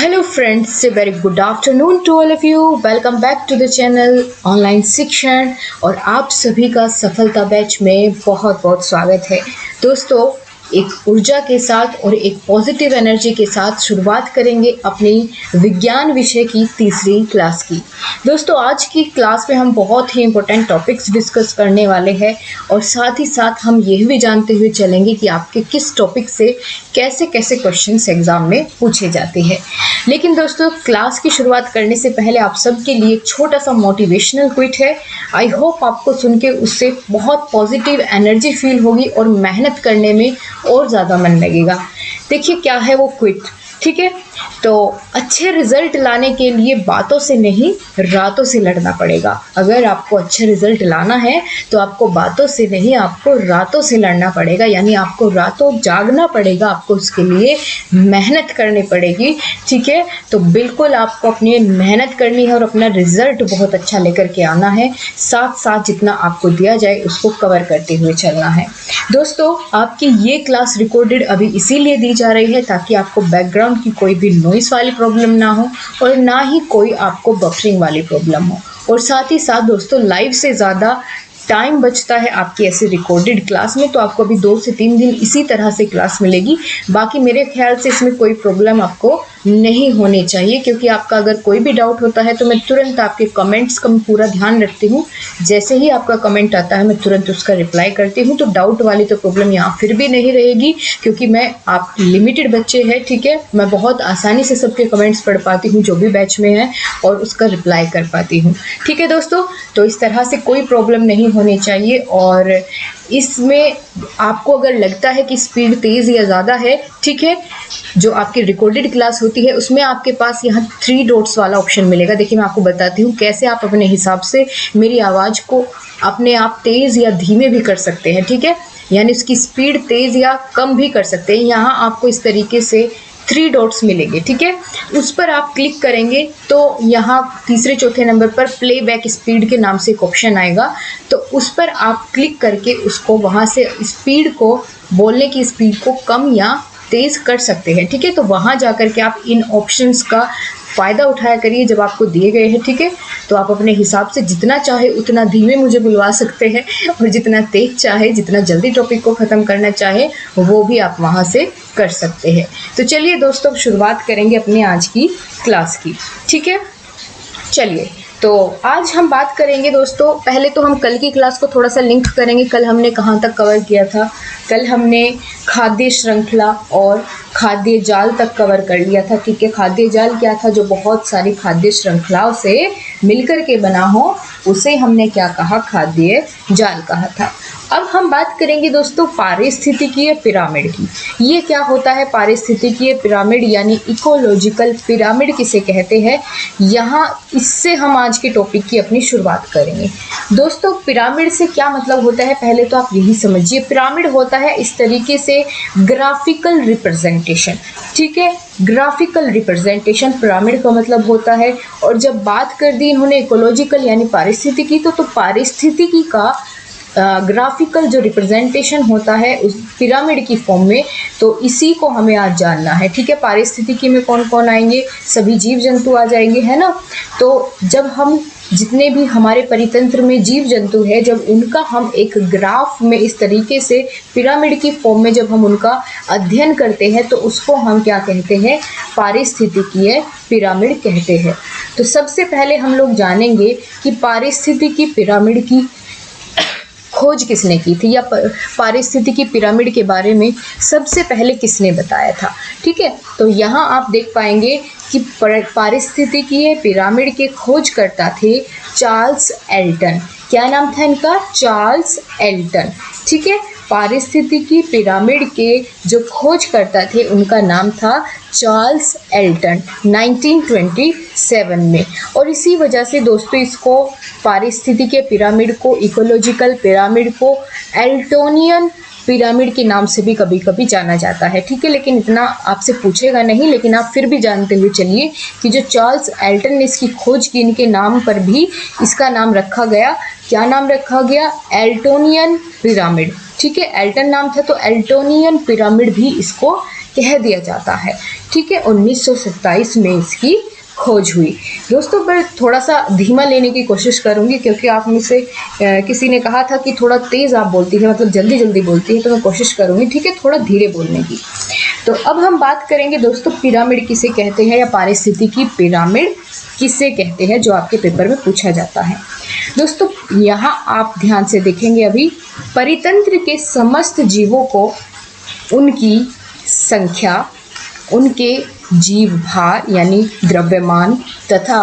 Hello friends, very good afternoon to all of you. Welcome back to the channel online शिक्षण और आप सभी का सफलता बैच में बहुत बहुत स्वागत है। दोस्तों, एक ऊर्जा के साथ और एक पॉजिटिव एनर्जी के साथ शुरुआत करेंगे अपनी विज्ञान विषय की तीसरी क्लास की। दोस्तों, आज की क्लास में हम बहुत ही इम्पोर्टेंट टॉपिक्स डिस्कस करने वाले हैं और साथ ही साथ हम यह भी जानते हुए चलेंगे कि आपके किस टॉपिक से कैसे कैसे क्वेश्चंस एग्जाम में पूछे जाते हैं। लेकिन दोस्तों, क्लास की शुरुआत करने से पहले आप सबके लिए छोटा सा मोटिवेशनल क्विट है। आई होप आपको सुन के उससे बहुत पॉजिटिव एनर्जी फील होगी और मेहनत करने में और ज़्यादा मन लगेगा। देखिए क्या है वो क्विट, ठीक है। तो अच्छे रिजल्ट लाने के लिए बातों से नहीं, रातों से लड़ना पड़ेगा। अगर आपको अच्छे रिजल्ट लाना है तो आपको बातों से नहीं, आपको रातों से लड़ना पड़ेगा। यानी आपको रातों जागना पड़ेगा, आपको उसके लिए मेहनत करनी पड़ेगी, ठीक है। तो बिल्कुल आपको अपनी मेहनत करनी है और अपना रिजल्ट बहुत अच्छा लेकर के आना है। साथ साथ जितना आपको दिया जाए उसको कवर करते हुए चलना है। दोस्तों, आपकी ये क्लास रिकॉर्डेड अभी इसीलिए दी जा रही है ताकि आपको बैकग्राउंड की कोई भी नॉइस वाली प्रॉब्लम ना हो और ना ही कोई आपको बफरिंग वाली प्रॉब्लम हो। और साथ ही साथ दोस्तों, लाइव से ज़्यादा टाइम बचता है आपकी ऐसी रिकॉर्डेड क्लास में, तो आपको अभी 2 से 3 दिन इसी तरह से क्लास मिलेगी। बाकी मेरे ख्याल से इसमें कोई प्रॉब्लम आपको नहीं होनी चाहिए, क्योंकि आपका अगर कोई भी डाउट होता है तो मैं तुरंत आपके कमेंट्स का पूरा ध्यान रखती हूँ। जैसे ही आपका कमेंट आता है मैं तुरंत उसका रिप्लाई करती हूँ। तो डाउट वाली तो प्रॉब्लम यहाँ फिर भी नहीं रहेगी, क्योंकि मैं आप लिमिटेड बच्चे हैं, ठीक है। मैं बहुत आसानी से सबके कमेंट्स पढ़ पाती हूँ जो भी बैच में है और उसका रिप्लाई कर पाती हूँ, ठीक है दोस्तों। तो इस तरह से कोई प्रॉब्लम नहीं होनी चाहिए। और इसमें आपको अगर लगता है कि स्पीड तेज़ या ज़्यादा है, ठीक है, जो आपकी रिकॉर्डेड क्लास होती है उसमें आपके पास यहाँ 3 डॉट्स वाला ऑप्शन मिलेगा। देखिए मैं आपको बताती हूँ कैसे आप अपने हिसाब से मेरी आवाज़ को अपने आप तेज़ या धीमे भी कर सकते हैं, ठीक है। यानी उसकी स्पीड तेज़ या कम भी कर सकते हैं। यहाँ आपको इस तरीके से 3 डॉट्स मिलेंगे, ठीक है। उस पर आप क्लिक करेंगे तो यहाँ तीसरे चौथे नंबर पर प्लेबैक स्पीड के नाम से एक ऑप्शन आएगा। तो उस पर आप क्लिक करके उसको वहाँ से स्पीड को, बोलने की स्पीड को कम या तेज़ कर सकते हैं, ठीक है। तो वहाँ जाकर के आप इन ऑप्शंस का फ़ायदा उठाया करिए जब आपको दिए गए हैं, ठीक है। तो आप अपने हिसाब से जितना चाहे उतना धीमे मुझे बुलवा सकते हैं और जितना तेज चाहे, जितना जल्दी टॉपिक को ख़त्म करना चाहे वो भी आप वहाँ से कर सकते हैं। तो चलिए दोस्तों, अब शुरुआत करेंगे अपनी आज की क्लास की, ठीक है। चलिए, तो आज हम बात करेंगे दोस्तों, पहले तो हम कल की क्लास को थोड़ा सा लिंक करेंगे। कल हमने कहाँ तक कवर किया था? कल हमने खाद्य श्रृंखला और खाद्य जाल तक कवर कर लिया था, ठीक है। खाद्य जाल क्या था? जो बहुत सारी खाद्य श्रृंखलाओं से मिलकर के बना हो, उसे हमने क्या कहा? खाद्य जाल कहा था। अब हम बात करेंगे दोस्तों पारिस्थितिकीय पिरामिड की। ये क्या होता है पारिस्थितिकीय पिरामिड, यानी इकोलॉजिकल पिरामिड किसे कहते हैं? यहाँ इससे हम आज के टॉपिक की अपनी शुरुआत करेंगे। दोस्तों, पिरामिड से क्या मतलब होता है, पहले तो आप यही समझिए। पिरामिड होता है इस तरीके से ग्राफिकल रिप्रेजेंटेशन, ठीक है। ग्राफिकल रिप्रेजेंटेशन पिरामिड का मतलब होता है। और जब बात कर दी इन्होंने इकोलॉजिकल यानी पारिस्थितिकी, तो पारिस्थितिकी का ग्राफिकल जो रिप्रेजेंटेशन होता है उस पिरामिड की फॉर्म में, तो इसी को हमें आज जानना है, ठीक है। पारिस्थितिकी में कौन कौन आएंगे? सभी जीव जंतु आ जाएंगे, है ना। तो जब हम जितने भी हमारे परितंत्र में जीव जंतु है, जब उनका हम एक ग्राफ में इस तरीके से पिरामिड की फॉर्म में जब हम उनका अध्ययन करते हैं तो उसको हम क्या कहते हैं? पारिस्थितिकीय पिरामिड कहते हैं। तो सबसे पहले हम लोग जानेंगे कि पारिस्थितिकी पिरामिड की खोज किसने की थी, या पारिस्थितिकी पिरामिड के बारे में सबसे पहले किसने बताया था, ठीक है। तो यहाँ आप देख पाएंगे कि पारिस्थितिकीय पिरामिड के खोजकर्ता थे चार्ल्स एल्टन। क्या नाम था इनका? चार्ल्स एल्टन, ठीक है। पारिस्थितिकी पिरामिड के जो खोजकर्ता थे उनका नाम था चार्ल्स एल्टन 1927 में। और इसी वजह से दोस्तों इसको पारिस्थितिकी पिरामिड को, इकोलॉजिकल पिरामिड को एल्टोनियन पिरामिड के नाम से भी कभी कभी जाना जाता है, ठीक है। लेकिन इतना आपसे पूछेगा नहीं, लेकिन आप फिर भी जानते हुए चलिए कि जो चार्ल्स एल्टन ने इसकी खोज की, इनके नाम पर भी इसका नाम रखा गया। क्या नाम रखा गया? एल्टोनियन पिरामिड, ठीक है। एल्टन नाम था तो एल्टोनियन पिरामिड भी इसको कह दिया जाता है, ठीक है, 1927 में इसकी खोज हुई। दोस्तों मैं थोड़ा सा धीमा लेने की कोशिश करूंगी क्योंकि आप मुझसे किसी ने कहा था कि थोड़ा तेज़ आप बोलती है, मतलब जल्दी जल्दी बोलती है, तो मैं कोशिश करूंगी, ठीक है, थोड़ा धीरे बोलने की। तो अब हम बात करेंगे दोस्तों पिरामिड किसे कहते हैं या पारिस्थितिकी पिरामिड किसे कहते हैं, जो आपके पेपर में पूछा जाता है। दोस्तों यहाँ आप ध्यान से देखेंगे, अभी परितंत्र के समस्त जीवों को उनकी संख्या, उनके जीव भार यानी द्रव्यमान तथा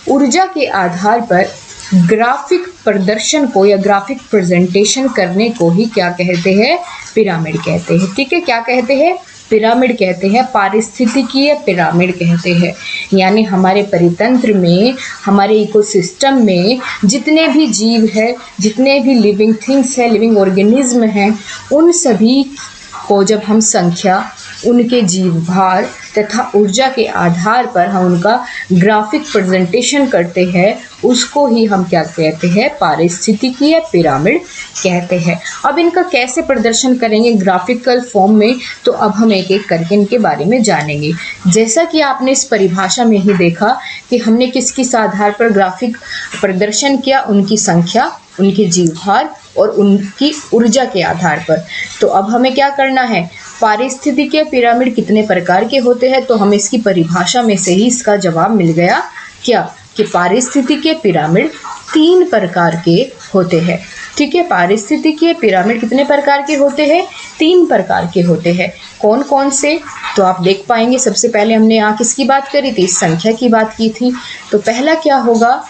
ऊर्जा के आधार पर ग्राफिक प्रदर्शन को या ग्राफिक प्रेजेंटेशन करने को ही क्या कहते हैं, पिरामिड कहते हैं। ठीक है, क्या कहते हैं, पिरामिड कहते हैं, पारिस्थितिकीय पिरामिड कहते हैं। यानी हमारे परितंत्र में, हमारे इकोसिस्टम में जितने भी जीव है, जितने भी लिविंग थिंग्स है, लिविंग ऑर्गेनिज्म हैं, उन सभी को जब हम संख्या, उनके जीव भार तथा ऊर्जा के आधार पर हम उनका ग्राफिक प्रेजेंटेशन करते हैं, उसको ही हम क्या कहते हैं, पारिस्थितिकीय पिरामिड कहते हैं। अब इनका कैसे प्रदर्शन करेंगे ग्राफिकल फॉर्म में, तो अब हम एक एक करके इनके बारे में जानेंगे। जैसा कि आपने इस परिभाषा में ही देखा कि हमने किस किस आधार पर ग्राफिक प्रदर्शन किया, उनकी संख्या, उनके जीव भार और उनकी ऊर्जा के आधार पर। तो अब हमें क्या करना है, पारिस्थितिकीय पिरामिड कितने प्रकार के होते हैं, तो हमें इसकी परिभाषा में से ही इसका जवाब मिल गया क्या, कि पारिस्थितिकीय पिरामिड 3 प्रकार के होते हैं। ठीक है, पारिस्थितिकीय पिरामिड कितने प्रकार के होते हैं, 3 प्रकार के होते हैं। कौन कौन से, तो आप देख पाएंगे। सबसे पहले हमने यहाँ किसकी बात करी थी, संख्या की बात की थी। तो पहला क्या होगा,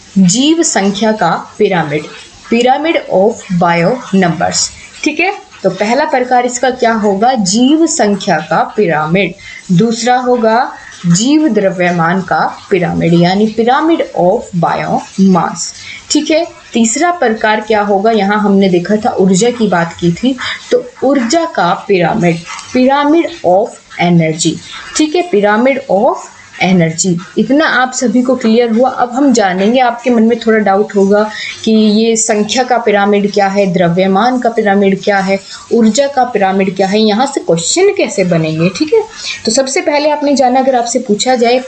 जीव संख्या का pyramid, pyramid of bio numbers. ठीक है, तो पहला प्रकार इसका क्या होगा, जीव संख्या का पिरामिड। दूसरा होगा जीव द्रव्यमान का पिरामिड, यानी पिरामिड ऑफ बायोमास। ठीक है, तीसरा प्रकार क्या होगा, यहाँ हमने देखा था ऊर्जा की बात की थी, तो ऊर्जा का पिरामिड, पिरामिड ऑफ एनर्जी। ठीक है, पिरामिड ऑफ एनर्जी। इतना आप सभी को क्लियर हुआ। अब हम जानेंगे, आपके मन में थोड़ा डाउट होगा कि ये संख्या का पिरामिड क्या है, द्रव्यमान का पिरामिड क्या है, ऊर्जा का पिरामिड क्या है, यहाँ से क्वेश्चन कैसे बनेंगे। ठीक है, तो सबसे पहले आपने जाना, अगर आपसे पूछा जाए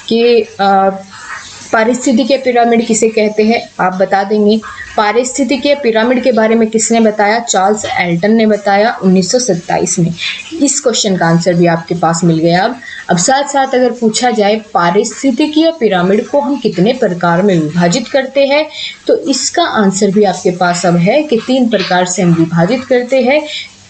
कि पारिस्थितिकीय पिरामिड किसे कहते हैं, आप बता देंगे। पारिस्थितिकीय पिरामिड के बारे में किसने बताया, चार्ल्स एल्टन ने बताया 1927 में। इस क्वेश्चन का आंसर भी आपके पास मिल गया। अब साथ साथ अगर पूछा जाए पारिस्थितिकीय पिरामिड को हम कितने प्रकार में विभाजित करते हैं, तो इसका आंसर भी आपके पास अब है कि 3 प्रकार से हम विभाजित करते हैं,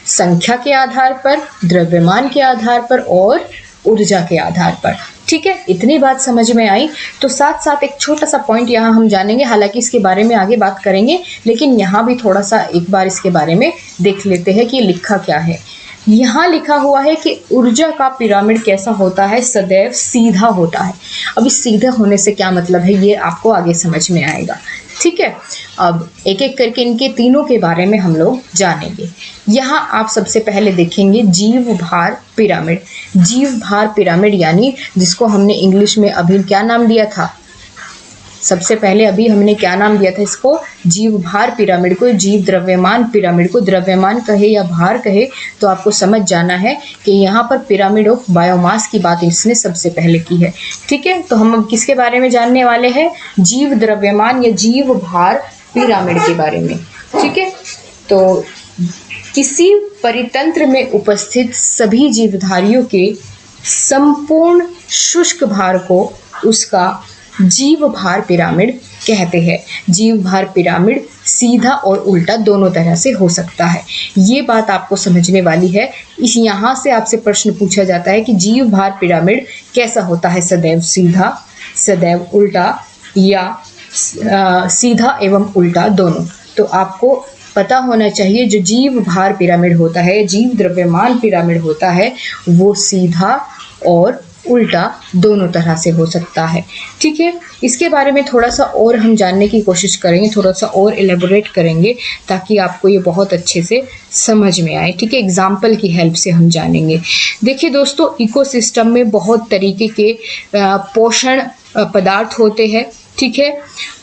संख्या के आधार पर, द्रव्यमान के आधार पर और ऊर्जा के आधार पर। ठीक है, इतनी बात समझ में आई। तो साथ साथ एक छोटा सा पॉइंट यहाँ हम जानेंगे, हालांकि इसके बारे में आगे बात करेंगे, लेकिन यहाँ भी थोड़ा सा एक बार इसके बारे में देख लेते हैं कि लिखा क्या है। यहाँ लिखा हुआ है कि ऊर्जा का पिरामिड कैसा होता है, सदैव सीधा होता है। अब इस सीधे होने से क्या मतलब है, ये आपको आगे समझ में आएगा। ठीक है, अब एक एक करके इनके तीनों के बारे में हम लोग जानेंगे। यहाँ आप सबसे पहले देखेंगे जीव भार पिरामिड। जीव भार पिरामिड यानी जिसको हमने इंग्लिश में अभी क्या नाम दिया था, सबसे पहले अभी हमने क्या नाम दिया था इसको, जीव भार पिरामिड को जीव द्रव्यमान पिरामिड को, द्रव्यमान कहे या भार कहे तो आपको समझ जाना है कि यहाँ पर पिरामिड ऑफ बायोमास की बात इसने सबसे पहले की है। ठीक है, तो हम अब किसके बारे में जानने वाले हैं, जीव द्रव्यमान या जीव भार पिरामिड के बारे में। ठीक है, तो किसी परितंत्र में उपस्थित सभी जीवधारियों के संपूर्ण शुष्क भार को उसका जीव भार पिरामिड कहते हैं। जीव भार पिरामिड सीधा और उल्टा दोनों तरह से हो सकता है, ये बात आपको समझने वाली है। इस यहाँ से आपसे प्रश्न पूछा जाता है कि जीव भार पिरामिड कैसा होता है, सदैव सीधा, सदैव उल्टा या सीधा एवं उल्टा दोनों। तो आपको पता होना चाहिए जो जीव भार पिरामिड होता है, जीव द्रव्यमान पिरामिड होता है, वो सीधा और उल्टा दोनों तरह से हो सकता है। ठीक है, इसके बारे में थोड़ा सा और हम जानने की कोशिश करेंगे, थोड़ा सा और एलेबोरेट करेंगे ताकि आपको ये बहुत अच्छे से समझ में आए। ठीक है, एग्जाम्पल की हेल्प से हम जानेंगे। देखिए दोस्तों, इकोसिस्टम में बहुत तरीके के पोषण पदार्थ होते हैं। ठीक है,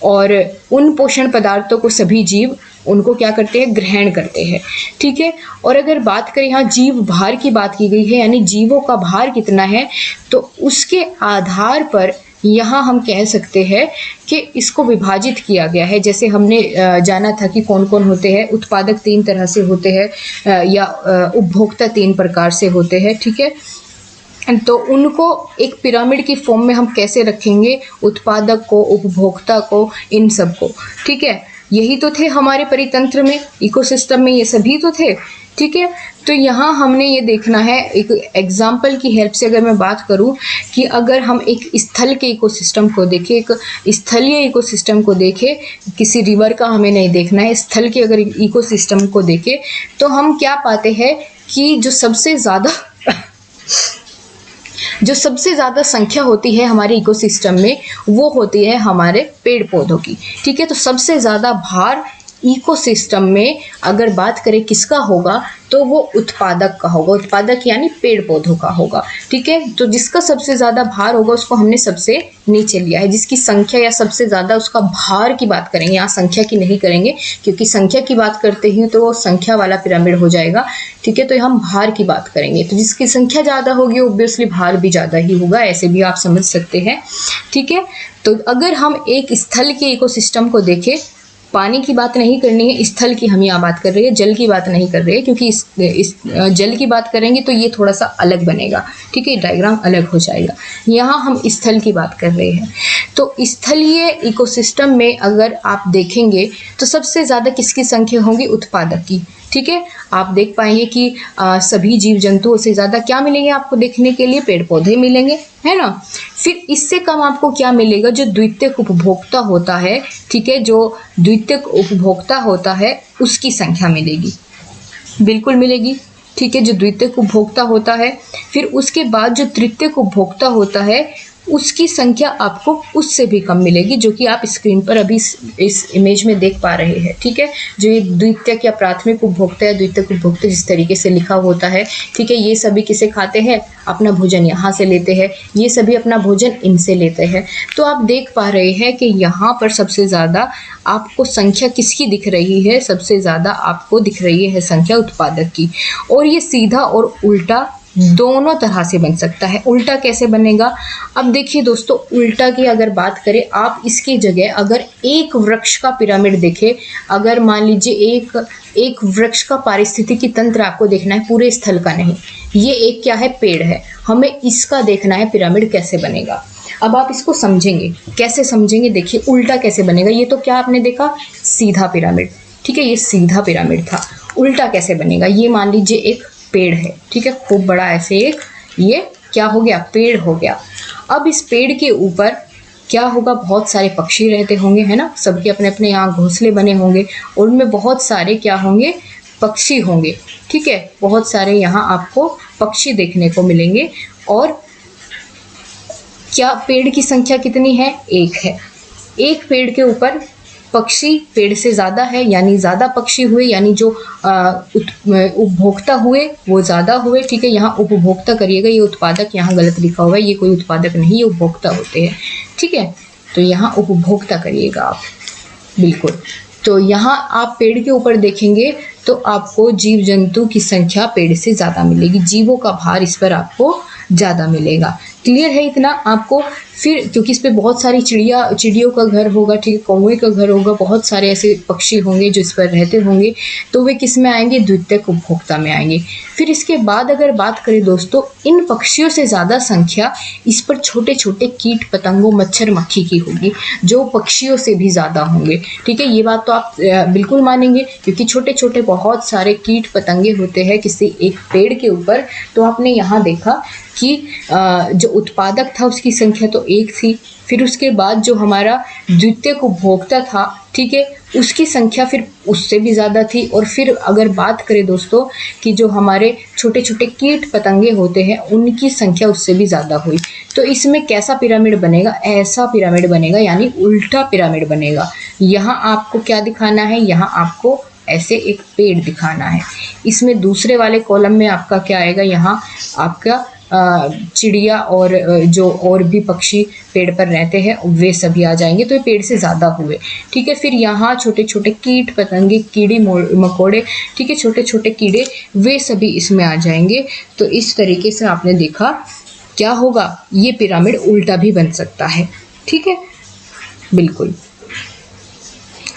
और उन पोषण पदार्थों को सभी जीव उनको क्या करते हैं, ग्रहण करते हैं। ठीक है, और अगर बात करें यहाँ जीव भार की बात की गई है, यानी जीवों का भार कितना है, तो उसके आधार पर यहाँ हम कह सकते हैं कि इसको विभाजित किया गया है। जैसे हमने जाना था कि कौन कौन होते हैं, उत्पादक 3 तरह से होते हैं या उपभोक्ता 3 प्रकार से होते हैं। ठीक है, तो उनको एक पिरामिड की फॉर्म में हम कैसे रखेंगे, उत्पादक को, उपभोक्ता को, इन सब को। ठीक है, यही तो थे हमारे परितंत्र में, इकोसिस्टम में, ये सभी तो थे। ठीक है, तो यहाँ हमने ये देखना है, एक एग्जाम्पल की हेल्प से अगर मैं बात करूँ कि अगर हम एक स्थल के इकोसिस्टम को देखें, एक स्थलीय इकोसिस्टम को देखें, किसी रिवर का हमें नहीं देखना है, स्थल के अगर इकोसिस्टम को देखें तो हम क्या पाते हैं कि जो सबसे ज़्यादा संख्या होती है हमारे इकोसिस्टम में वो होती है हमारे पेड़ पौधों की। ठीक है, तो सबसे ज़्यादा भार इकोसिस्टम में अगर बात करें किसका होगा तो वो उत्पादक का होगा, उत्पादक यानी पेड़ पौधों का होगा। ठीक है, तो जिसका सबसे ज़्यादा भार होगा उसको हमने सबसे नीचे लिया है, जिसकी संख्या या सबसे ज़्यादा उसका भार की बात करेंगे, यहाँ संख्या की नहीं करेंगे क्योंकि संख्या की बात करते ही तो वो संख्या वाला पिरामिड हो जाएगा। ठीक है, तो हम भार की बात करेंगे, तो जिसकी संख्या ज़्यादा होगी ऑब्वियसली भार भी ज़्यादा ही होगा, ऐसे भी आप समझ सकते हैं। ठीक है, तो अगर हम एक स्थल के इकोसिस्टम को देखें, पानी की बात नहीं करनी है, स्थल की हम यहाँ बात कर रहे हैं, जल की बात नहीं कर रहे हैं, क्योंकि इस जल की बात करेंगे तो ये थोड़ा सा अलग बनेगा। ठीक है, डायग्राम अलग हो जाएगा। यहाँ हम स्थल की बात कर रहे हैं, तो स्थलीय इकोसिस्टम में अगर आप देखेंगे तो सबसे ज़्यादा किसकी संख्या होगी, उत्पादक की। ठीक है, आप देख पाएंगे कि सभी जीव जंतुओं से ज़्यादा क्या मिलेंगे आपको देखने के लिए, पेड़ पौधे मिलेंगे, है ना। फिर इससे कम आपको क्या मिलेगा, जो द्वितीयक उपभोक्ता होता है। ठीक है, जो द्वितीयक उपभोक्ता होता है उसकी संख्या मिलेगी, बिल्कुल मिलेगी। ठीक है, जो द्वितीयक उपभोक्ता होता है, फिर उसके बाद जो तृतीयक उपभोक्ता होता है उसकी संख्या आपको उससे भी कम मिलेगी, जो कि आप स्क्रीन पर अभी इस इमेज में देख पा रहे हैं। ठीक है, जो ये द्वितीयक या प्राथमिक उपभोक्ता या द्वितीयक उपभोक्ता जिस तरीके से लिखा होता है। ठीक है, ये सभी किसे खाते हैं, अपना भोजन यहाँ से लेते हैं, ये सभी अपना भोजन इनसे लेते हैं। तो आप देख पा रहे हैं कि यहाँ पर सबसे ज़्यादा आपको संख्या किसकी दिख रही है, सबसे ज़्यादा आपको दिख रही है संख्या उत्पादक की। और ये सीधा और उल्टा दोनों तरह से बन सकता है। उल्टा कैसे बनेगा, अब देखिए दोस्तों, उल्टा की अगर बात करें, आप इसकी जगह अगर एक वृक्ष का पिरामिड देखें, अगर मान लीजिए एक वृक्ष का पारिस्थितिकी तंत्र आपको देखना है, पूरे स्थल का नहीं, ये एक क्या है, पेड़ है, हमें इसका देखना है पिरामिड कैसे बनेगा। अब आप इसको समझेंगे, कैसे समझेंगे, देखिए उल्टा कैसे बनेगा। ये तो क्या आपने देखा, सीधा पिरामिड। ठीक है, ये सीधा पिरामिड था, उल्टा कैसे बनेगा, ये मान लीजिए एक पेड़ है। ठीक है, खूब बड़ा ऐसे एक, ये क्या हो गया, पेड़ हो गया। अब इस पेड़ के ऊपर क्या होगा, बहुत सारे पक्षी रहते होंगे, है ना, सबके अपने अपने यहाँ घोंसले बने होंगे, और उनमें बहुत सारे क्या होंगे, पक्षी होंगे। ठीक है, बहुत सारे यहाँ आपको पक्षी देखने को मिलेंगे। और क्या पेड़ की संख्या कितनी है, एक है। एक पेड़ के ऊपर पक्षी पेड़ से ज़्यादा है, यानी ज़्यादा पक्षी हुए, यानी जो उपभोक्ता हुए वो ज़्यादा हुए। ठीक है, यहाँ उपभोक्ता करिएगा, ये उत्पादक यहाँ गलत लिखा हुआ है, ये कोई उत्पादक नहीं, ये उपभोक्ता होते हैं। ठीक है, तो यहाँ उपभोक्ता करिएगा आप, बिल्कुल। तो यहाँ आप पेड़ के ऊपर देखेंगे तो आपको जीव जंतु की संख्या पेड़ से ज़्यादा मिलेगी, जीवों का भार इस पर आपको ज़्यादा मिलेगा। क्लियर है इतना आपको। फिर क्योंकि इस पे बहुत सारी चिड़ियों का घर होगा, ठीक है, कौवे का घर होगा, बहुत सारे ऐसे पक्षी होंगे जो इस पर रहते होंगे, तो वे किस में आएंगे, द्वितीयक उपभोक्ता में आएंगे। फिर इसके बाद अगर बात करें दोस्तों, इन पक्षियों से ज़्यादा संख्या इस पर छोटे छोटे कीट पतंगों, मच्छर मक्खी की होगी, जो पक्षियों से भी ज़्यादा होंगे। ठीक है, ये बात तो आप बिल्कुल मानेंगे, क्योंकि छोटे छोटे बहुत सारे कीट पतंगे होते हैं किसी एक पेड़ के ऊपर। तो आपने यहाँ देखा कि जो उत्पादक था उसकी संख्या तो एक थी, फिर उसके बाद जो हमारा द्वितीयक उपभोक्ता था, ठीक है, उसकी संख्या फिर उससे भी ज़्यादा थी। और फिर अगर बात करें दोस्तों कि जो हमारे छोटे छोटे कीट पतंगे होते हैं उनकी संख्या उससे भी ज़्यादा हुई। तो इसमें कैसा पिरामिड बनेगा, ऐसा पिरामिड बनेगा, यानी उल्टा पिरामिड बनेगा। यहाँ आपको क्या दिखाना है, यहाँ आपको ऐसे एक पेड़ दिखाना है। इसमें दूसरे वाले कॉलम में आपका क्या आएगा, यहाँ आपका चिड़िया और जो और भी पक्षी पेड़ पर रहते हैं वे सभी आ जाएंगे, तो ये पेड़ से ज़्यादा हुए। ठीक है, फिर यहाँ छोटे छोटे कीट पतंगे, कीड़ी मकोड़े, ठीक है, छोटे छोटे कीड़े, वे सभी इसमें आ जाएंगे। तो इस तरीके से आपने देखा क्या होगा, ये पिरामिड उल्टा भी बन सकता है। ठीक है, बिल्कुल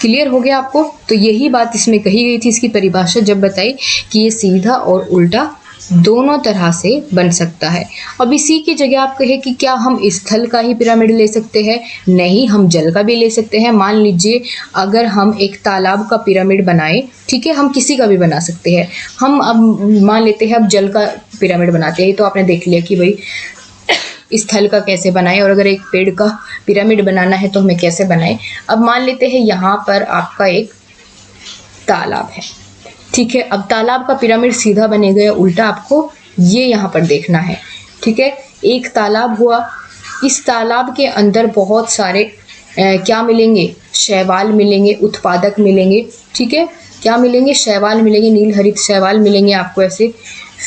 क्लियर हो गया आपको। तो यही बात इसमें कही गई थी, इसकी परिभाषा जब बताई कि ये सीधा और उल्टा दोनों तरह से बन सकता है। अब इसी की जगह आप कहे कि क्या हम स्थल का ही पिरामिड ले सकते हैं? नहीं, हम जल का भी ले सकते हैं। मान लीजिए अगर हम एक तालाब का पिरामिड बनाएं, ठीक है, हम किसी का भी बना सकते हैं। हम अब मान लेते हैं अब जल का पिरामिड बनाते हैं, तो आपने देख लिया कि भाई स्थल का कैसे बनाएं, और अगर एक पेड़ का पिरामिड बनाना है तो हमें कैसे बनाएं। अब मान लेते हैं यहाँ पर आपका एक तालाब है, ठीक है। अब तालाब का पिरामिड सीधा बनेगा या उल्टा, आपको ये यहाँ पर देखना है। ठीक है, एक तालाब हुआ, इस तालाब के अंदर बहुत सारे क्या मिलेंगे, शैवाल मिलेंगे, उत्पादक मिलेंगे। ठीक है, क्या मिलेंगे, शैवाल मिलेंगे, नील हरित शैवाल मिलेंगे आपको ऐसे।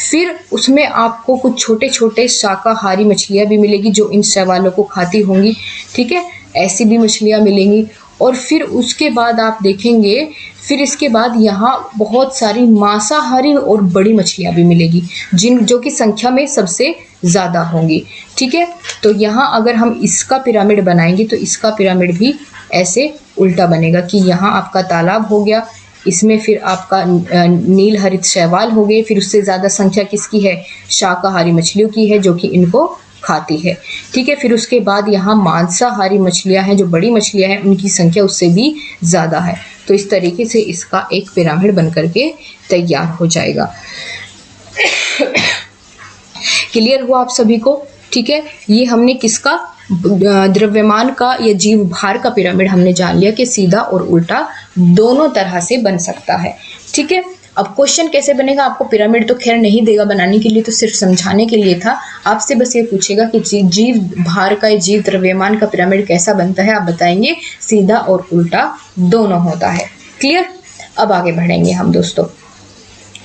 फिर उसमें आपको कुछ छोटे छोटे शाकाहारी मछलियाँ भी मिलेगी जो इन शैवालों को खाती होंगी। ठीक है, ऐसी भी मछलियाँ मिलेंगी। और फिर उसके बाद आप देखेंगे, फिर इसके बाद यहाँ बहुत सारी मांसाहारी और बड़ी मछलियाँ भी मिलेगी जो कि संख्या में सबसे ज़्यादा होंगी। ठीक है, तो यहाँ अगर हम इसका पिरामिड बनाएंगे तो इसका पिरामिड भी ऐसे उल्टा बनेगा कि यहाँ आपका तालाब हो गया, इसमें फिर आपका नील हरित शैवाल हो गए, फिर उससे ज़्यादा संख्या किसकी है, शाकाहारी मछलियों की है जो कि इनको खाती है। ठीक है, फिर उसके बाद यहाँ मांसाहारी मछलियाँ हैं, जो बड़ी मछलियाँ हैं उनकी संख्या उससे भी ज़्यादा है। तो इस तरीके से इसका एक पिरामिड बन करके तैयार हो जाएगा। क्लियर हुआ आप सभी को? ठीक है, ये हमने किसका, द्रव्यमान का या जीव भार का पिरामिड हमने जान लिया कि सीधा और उल्टा दोनों तरह से बन सकता है। ठीक है, अब क्वेश्चन कैसे बनेगा, आपको पिरामिड तो खैर नहीं देगा बनाने के लिए, तो सिर्फ समझाने के लिए था। आपसे बस ये पूछेगा कि जीव भार का, जीव द्रव्यमान का पिरामिड कैसा बनता है, आप बताएंगे सीधा और उल्टा दोनों होता है। क्लियर? अब आगे बढ़ेंगे हम दोस्तों,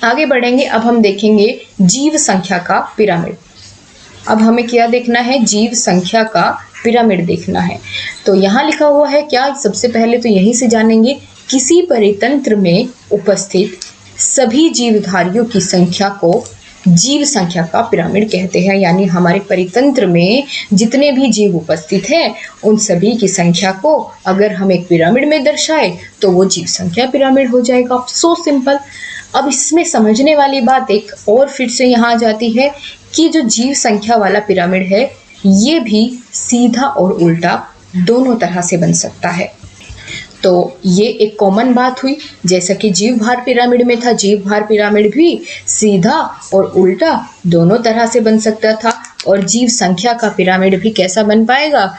आगे बढ़ेंगे। अब हम देखेंगे जीव संख्या का पिरामिड। अब हमें क्या देखना है, जीव संख्या का पिरामिड देखना है। तो यहाँ लिखा हुआ है क्या, सबसे पहले तो यहीं से जानेंगे, किसी परितंत्र में उपस्थित सभी जीवधारियों की संख्या को जीव संख्या का पिरामिड कहते हैं। यानी हमारे परितंत्र में जितने भी जीव उपस्थित हैं उन सभी की संख्या को अगर हम एक पिरामिड में दर्शाए तो वो जीव संख्या पिरामिड हो जाएगा। So simple. अब इसमें समझने वाली बात एक और फिर से यहाँ आ जाती है कि जो जीव संख्या वाला पिरामिड है ये भी सीधा और उल्टा दोनों तरह से बन सकता है। तो ये एक कॉमन बात हुई, जैसा कि जीव भार पिरामिड में था, जीव भार पिरामिड भी सीधा और उल्टा दोनों तरह से बन सकता था। और जीव संख्या का पिरामिड भी कैसा बन पाएगा,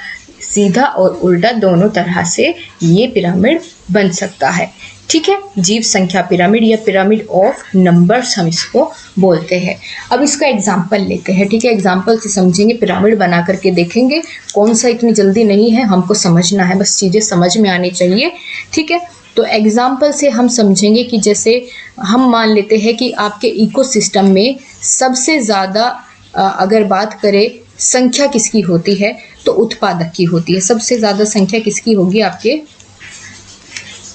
सीधा और उल्टा दोनों तरह से ये पिरामिड बन सकता है। ठीक है, जीव संख्या पिरामिड या पिरामिड ऑफ नंबर्स हम इसको बोलते हैं। अब इसका एग्जाम्पल लेते हैं। ठीक है, एग्जाम्पल से समझेंगे, पिरामिड बना करके देखेंगे। कौन सा, इतनी जल्दी नहीं है, हमको समझना है, बस चीज़ें समझ में आनी चाहिए। ठीक है, तो एग्जाम्पल से हम समझेंगे कि जैसे हम मान लेते हैं कि आपके इकोसिस्टम में सबसे ज़्यादा अगर बात करें संख्या किसकी होती है तो उत्पादक की होती है। सबसे ज़्यादा संख्या किसकी होगी, आपके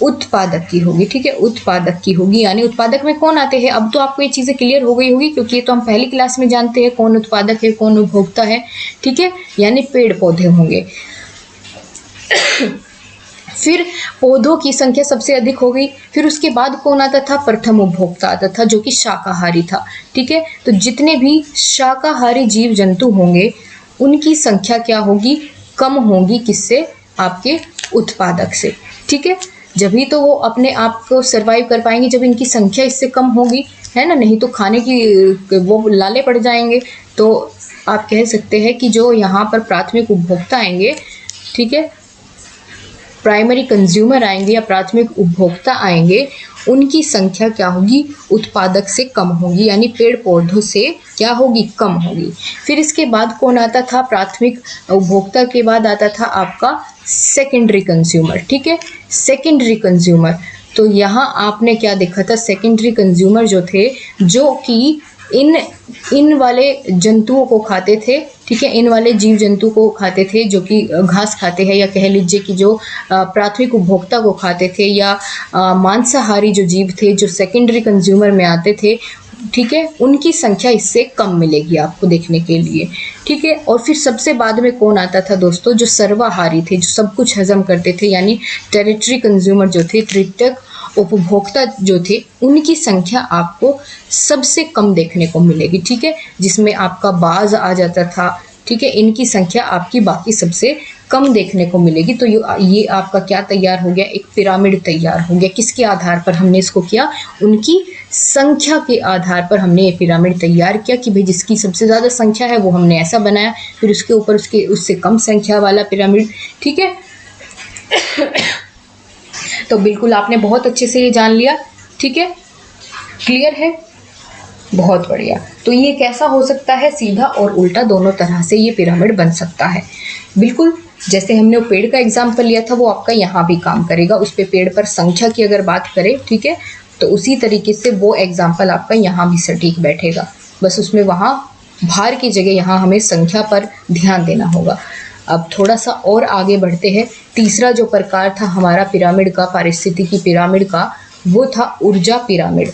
उत्पादक की होगी। ठीक है, उत्पादक की होगी। यानी उत्पादक में कौन आते हैं, अब तो आपको ये चीज़ें क्लियर हो गई होगी क्योंकि ये तो हम पहली क्लास में जानते हैं कौन उत्पादक है कौन उपभोक्ता है। ठीक है, यानी पेड़ पौधे होंगे। फिर पौधों की संख्या सबसे अधिक हो गई। फिर उसके बाद कौन आता था, प्रथम उपभोक्ता आता था जो कि शाकाहारी था। ठीक है, तो जितने भी शाकाहारी जीव जंतु होंगे उनकी संख्या क्या होगी, कम होगी। किससे, आपके उत्पादक से। ठीक है, जब ही तो वो अपने आप को सरवाइव कर पाएंगे जब इनकी संख्या इससे कम होगी, है ना, नहीं तो खाने की वो लाले पड़ जाएंगे। तो आप कह सकते हैं कि जो यहाँ पर प्राथमिक उपभोक्ता आएंगे, ठीक है, प्राइमरी कंज्यूमर आएंगे या प्राथमिक उपभोक्ता आएंगे, उनकी संख्या क्या होगी, उत्पादक से कम होगी। यानी पेड़ पौधों से क्या होगी, कम होगी। फिर इसके बाद कौन आता था, प्राथमिक उपभोक्ता के बाद आता था आपका सेकेंडरी कंज्यूमर। ठीक है, सेकेंडरी कंज्यूमर। तो यहाँ आपने क्या देखा था, सेकेंडरी कंज्यूमर जो थे, जो कि इन इन वाले जंतुओं को खाते थे, ठीक है, इन वाले जीव जंतु को खाते थे जो कि घास खाते हैं, या कह लीजिए कि जो प्राथमिक उपभोक्ता को खाते थे, या मांसाहारी जो जीव थे जो सेकेंडरी कंज्यूमर में आते थे, ठीक है, उनकी संख्या इससे कम मिलेगी आपको देखने के लिए, ठीक है। और फिर सबसे बाद में कौन आता था दोस्तों, जो सर्वाहारी थे, जो सब कुछ हजम करते थे, यानी टेरिटरी कंज्यूमर जो थे, तृतीयक उपभोक्ता जो थे, उनकी संख्या आपको सबसे कम देखने को मिलेगी, ठीक है, जिसमें आपका बाज आ जाता था, ठीक है। इनकी संख्या आपकी बाकी सबसे कम देखने को मिलेगी। तो ये आपका क्या तैयार हो गया, एक पिरामिड तैयार हो गया। किसके आधार पर हमने इसको किया, उनकी संख्या के आधार पर हमने ये पिरामिड तैयार किया कि भाई जिसकी सबसे ज़्यादा संख्या है वो हमने ऐसा बनाया, फिर उसके ऊपर उससे कम संख्या वाला पिरामिड, ठीक है। तो बिल्कुल आपने बहुत अच्छे से ये जान लिया, ठीक है, क्लियर है, बहुत बढ़िया। तो ये कैसा हो सकता है, सीधा और उल्टा दोनों तरह से ये पिरामिड बन सकता है। बिल्कुल जैसे हमने वो पेड़ का एग्जाम्पल लिया था वो आपका यहाँ भी काम करेगा। उस पे पेड़ पर संख्या की अगर बात करें, ठीक है, तो उसी तरीके से वो एग्जाम्पल आपका यहाँ भी सटीक बैठेगा, बस उसमें वहाँ भार की जगह यहाँ हमें संख्या पर ध्यान देना होगा। अब थोड़ा सा और आगे बढ़ते हैं। तीसरा जो प्रकार था हमारा पिरामिड का, पारिस्थितिकी पिरामिड का, वो था ऊर्जा पिरामिड।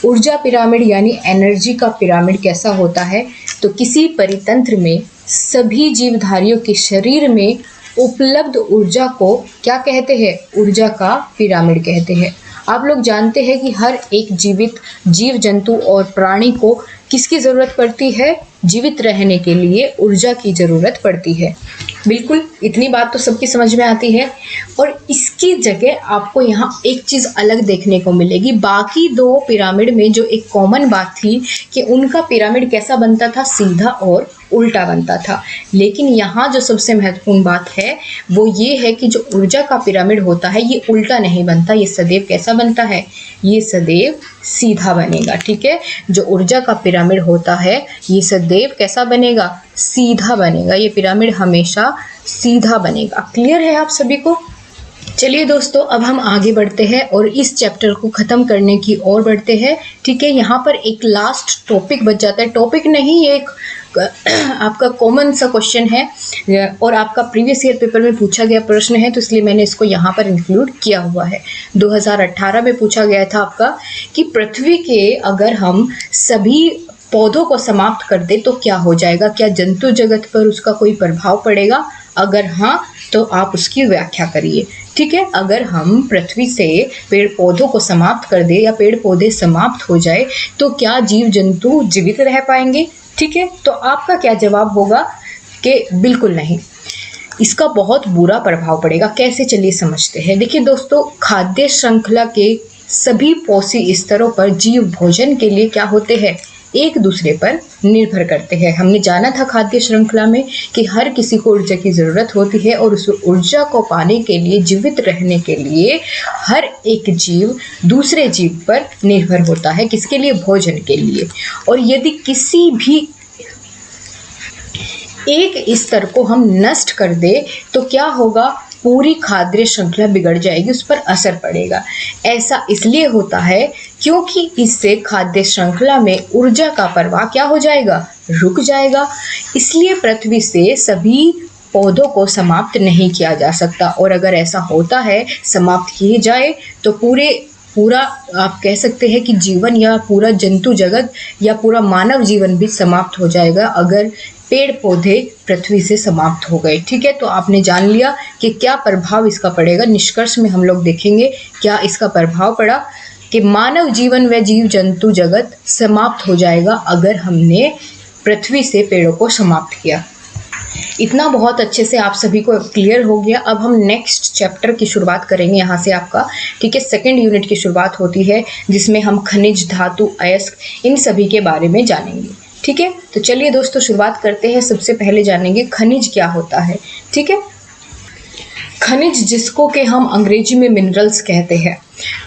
ऊर्जा पिरामिड यानी एनर्जी का पिरामिड कैसा होता है, तो किसी परितंत्र में सभी जीवधारियों के शरीर में उपलब्ध ऊर्जा को क्या कहते हैं, ऊर्जा का पिरामिड कहते हैं। आप लोग जानते हैं कि हर एक जीवित जीव जंतु और प्राणी को किसकी ज़रूरत पड़ती है, जीवित रहने के लिए ऊर्जा की ज़रूरत पड़ती है। बिल्कुल, इतनी बात तो सबकी समझ में आती है। और इसकी जगह आपको यहाँ एक चीज़ अलग देखने को मिलेगी। बाकी दो पिरामिड में जो एक कॉमन बात थी कि उनका पिरामिड कैसा बनता था, सीधा और उल्टा बनता था। लेकिन यहाँ जो सबसे महत्वपूर्ण बात है वो ये है कि जो ऊर्जा का पिरामिड होता है ये उल्टा नहीं बनता, ये सदैव कैसा बनता है, ये सदैव सीधा बनेगा, ठीक है। जो ऊर्जा का पिरामिड होता है ये सदैव कैसा बनेगा, सीधा बनेगा। ये पिरामिड हमेशा सीधा बनेगा। क्लियर है आप सभी को? चलिए दोस्तों, अब हम आगे बढ़ते हैं और इस चैप्टर को ख़त्म करने की ओर बढ़ते हैं, ठीक है। यहाँ पर एक लास्ट टॉपिक बच जाता है, टॉपिक नहीं, एक आपका कॉमन सा क्वेश्चन है और आपका प्रीवियस ईयर पेपर में पूछा गया प्रश्न है, तो इसलिए मैंने इसको यहाँ पर इंक्लूड किया हुआ है। 2018 में पूछा गया था आपका कि पृथ्वी के अगर हम सभी पौधों को समाप्त कर दे तो क्या हो जाएगा, क्या जंतु जगत पर उसका कोई प्रभाव पड़ेगा? अगर हाँ तो आप उसकी व्याख्या करिए, ठीक है। अगर हम पृथ्वी से पेड़ पौधों को समाप्त कर दे या पेड़ पौधे समाप्त हो जाए तो क्या जीव जंतु जीवित रह पाएंगे, ठीक है। तो आपका क्या जवाब होगा कि बिल्कुल नहीं, इसका बहुत बुरा प्रभाव पड़ेगा। कैसे, चलिए समझते हैं। देखिए दोस्तों, खाद्य श्रृंखला के सभी पोषी स्तरों पर जीव भोजन के लिए क्या होते हैं, एक दूसरे पर निर्भर करते हैं। हमने जाना था खाद्य श्रृंखला में कि हर किसी को ऊर्जा की ज़रूरत होती है और उस ऊर्जा को पाने के लिए, जीवित रहने के लिए हर एक जीव दूसरे जीव पर निर्भर होता है। किसके लिए, भोजन के लिए। और यदि किसी भी एक स्तर को हम नष्ट कर दे तो क्या होगा, पूरी खाद्य श्रृंखला बिगड़ जाएगी, उस पर असर पड़ेगा। ऐसा इसलिए होता है क्योंकि इससे खाद्य श्रृंखला में ऊर्जा का प्रवाह क्या हो जाएगा, रुक जाएगा। इसलिए पृथ्वी से सभी पौधों को समाप्त नहीं किया जा सकता, और अगर ऐसा होता है, समाप्त किए जाए तो पूरा आप कह सकते हैं कि जीवन या पूरा जंतु जगत या पूरा मानव जीवन भी समाप्त हो जाएगा अगर पेड़ पौधे पृथ्वी से समाप्त हो गए, ठीक है। तो आपने जान लिया कि क्या प्रभाव इसका पड़ेगा। निष्कर्ष में हम लोग देखेंगे क्या इसका प्रभाव पड़ा कि मानव जीवन व जीव जंतु जगत समाप्त हो जाएगा अगर हमने पृथ्वी से पेड़ों को समाप्त किया। इतना बहुत अच्छे से आप सभी को क्लियर हो गया। अब हम नेक्स्ट चैप्टर की शुरुआत करेंगे यहाँ से आपका, ठीक है। सेकंड यूनिट की शुरुआत होती है जिसमें हम खनिज, धातु, अयस्क इन सभी के बारे में जानेंगे, ठीक है। तो चलिए दोस्तों शुरुआत करते हैं। सबसे पहले जानेंगे खनिज क्या होता है, ठीक है। खनिज जिसको कि हम अंग्रेजी में मिनरल्स कहते हैं।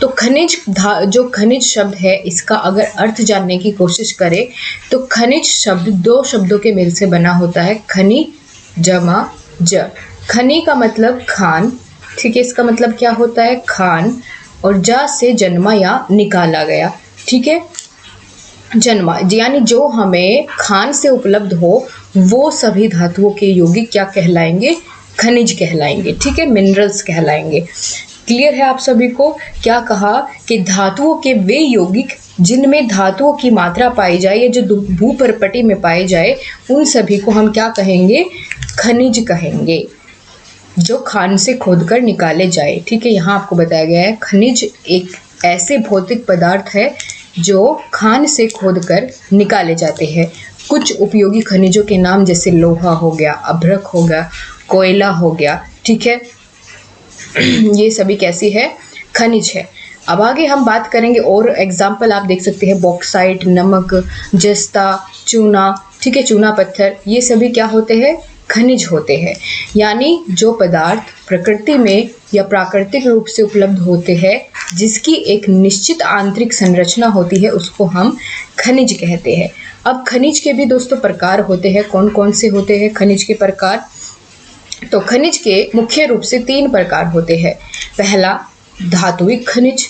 तो खनिज, जो खनिज शब्द है इसका अगर अर्थ जानने की कोशिश करें तो खनिज शब्द दो शब्दों के मेल से बना होता है, खनि जमा ज। खनि का मतलब खान, ठीक है, इसका मतलब क्या होता है, खान, और जा से जन्मा या निकाला गया, ठीक है। जन्मा, यानी जो हमें खान से उपलब्ध हो वो सभी धातुओं के यौगिक क्या कहलाएंगे? खनिज कहलाएंगे। ठीक है, मिनरल्स कहलाएंगे। क्लियर है आप सभी को? क्या कहा कि धातुओं के वे यौगिक जिनमें धातुओं की मात्रा पाई जाए या जो भूपर्पटी में पाए जाए, उन सभी को हम क्या कहेंगे? खनिज कहेंगे, जो खान से खोदकर निकाले जाए। ठीक है, यहाँ आपको बताया गया है खनिज एक ऐसे भौतिक पदार्थ है जो खान से खोदकर निकाले जाते हैं। कुछ उपयोगी खनिजों के नाम जैसे लोहा हो गया, अभ्रक हो गया, कोयला हो गया। ठीक है, ये सभी कैसी है? खनिज है। अब आगे हम बात करेंगे और एग्जाम्पल आप देख सकते हैं, बॉक्साइट, नमक, जस्ता, चूना। ठीक है, चूना पत्थर, ये सभी क्या होते हैं? खनिज होते हैं। यानी जो पदार्थ प्रकृति में या प्राकृतिक रूप से उपलब्ध होते हैं, जिसकी एक निश्चित आंतरिक संरचना होती है, उसको हम खनिज कहते हैं। अब खनिज के भी दोस्तों प्रकार होते हैं। कौन कौन से होते हैं खनिज के प्रकार? तो खनिज के मुख्य रूप से 3 प्रकार होते हैं। पहला धात्विक खनिज,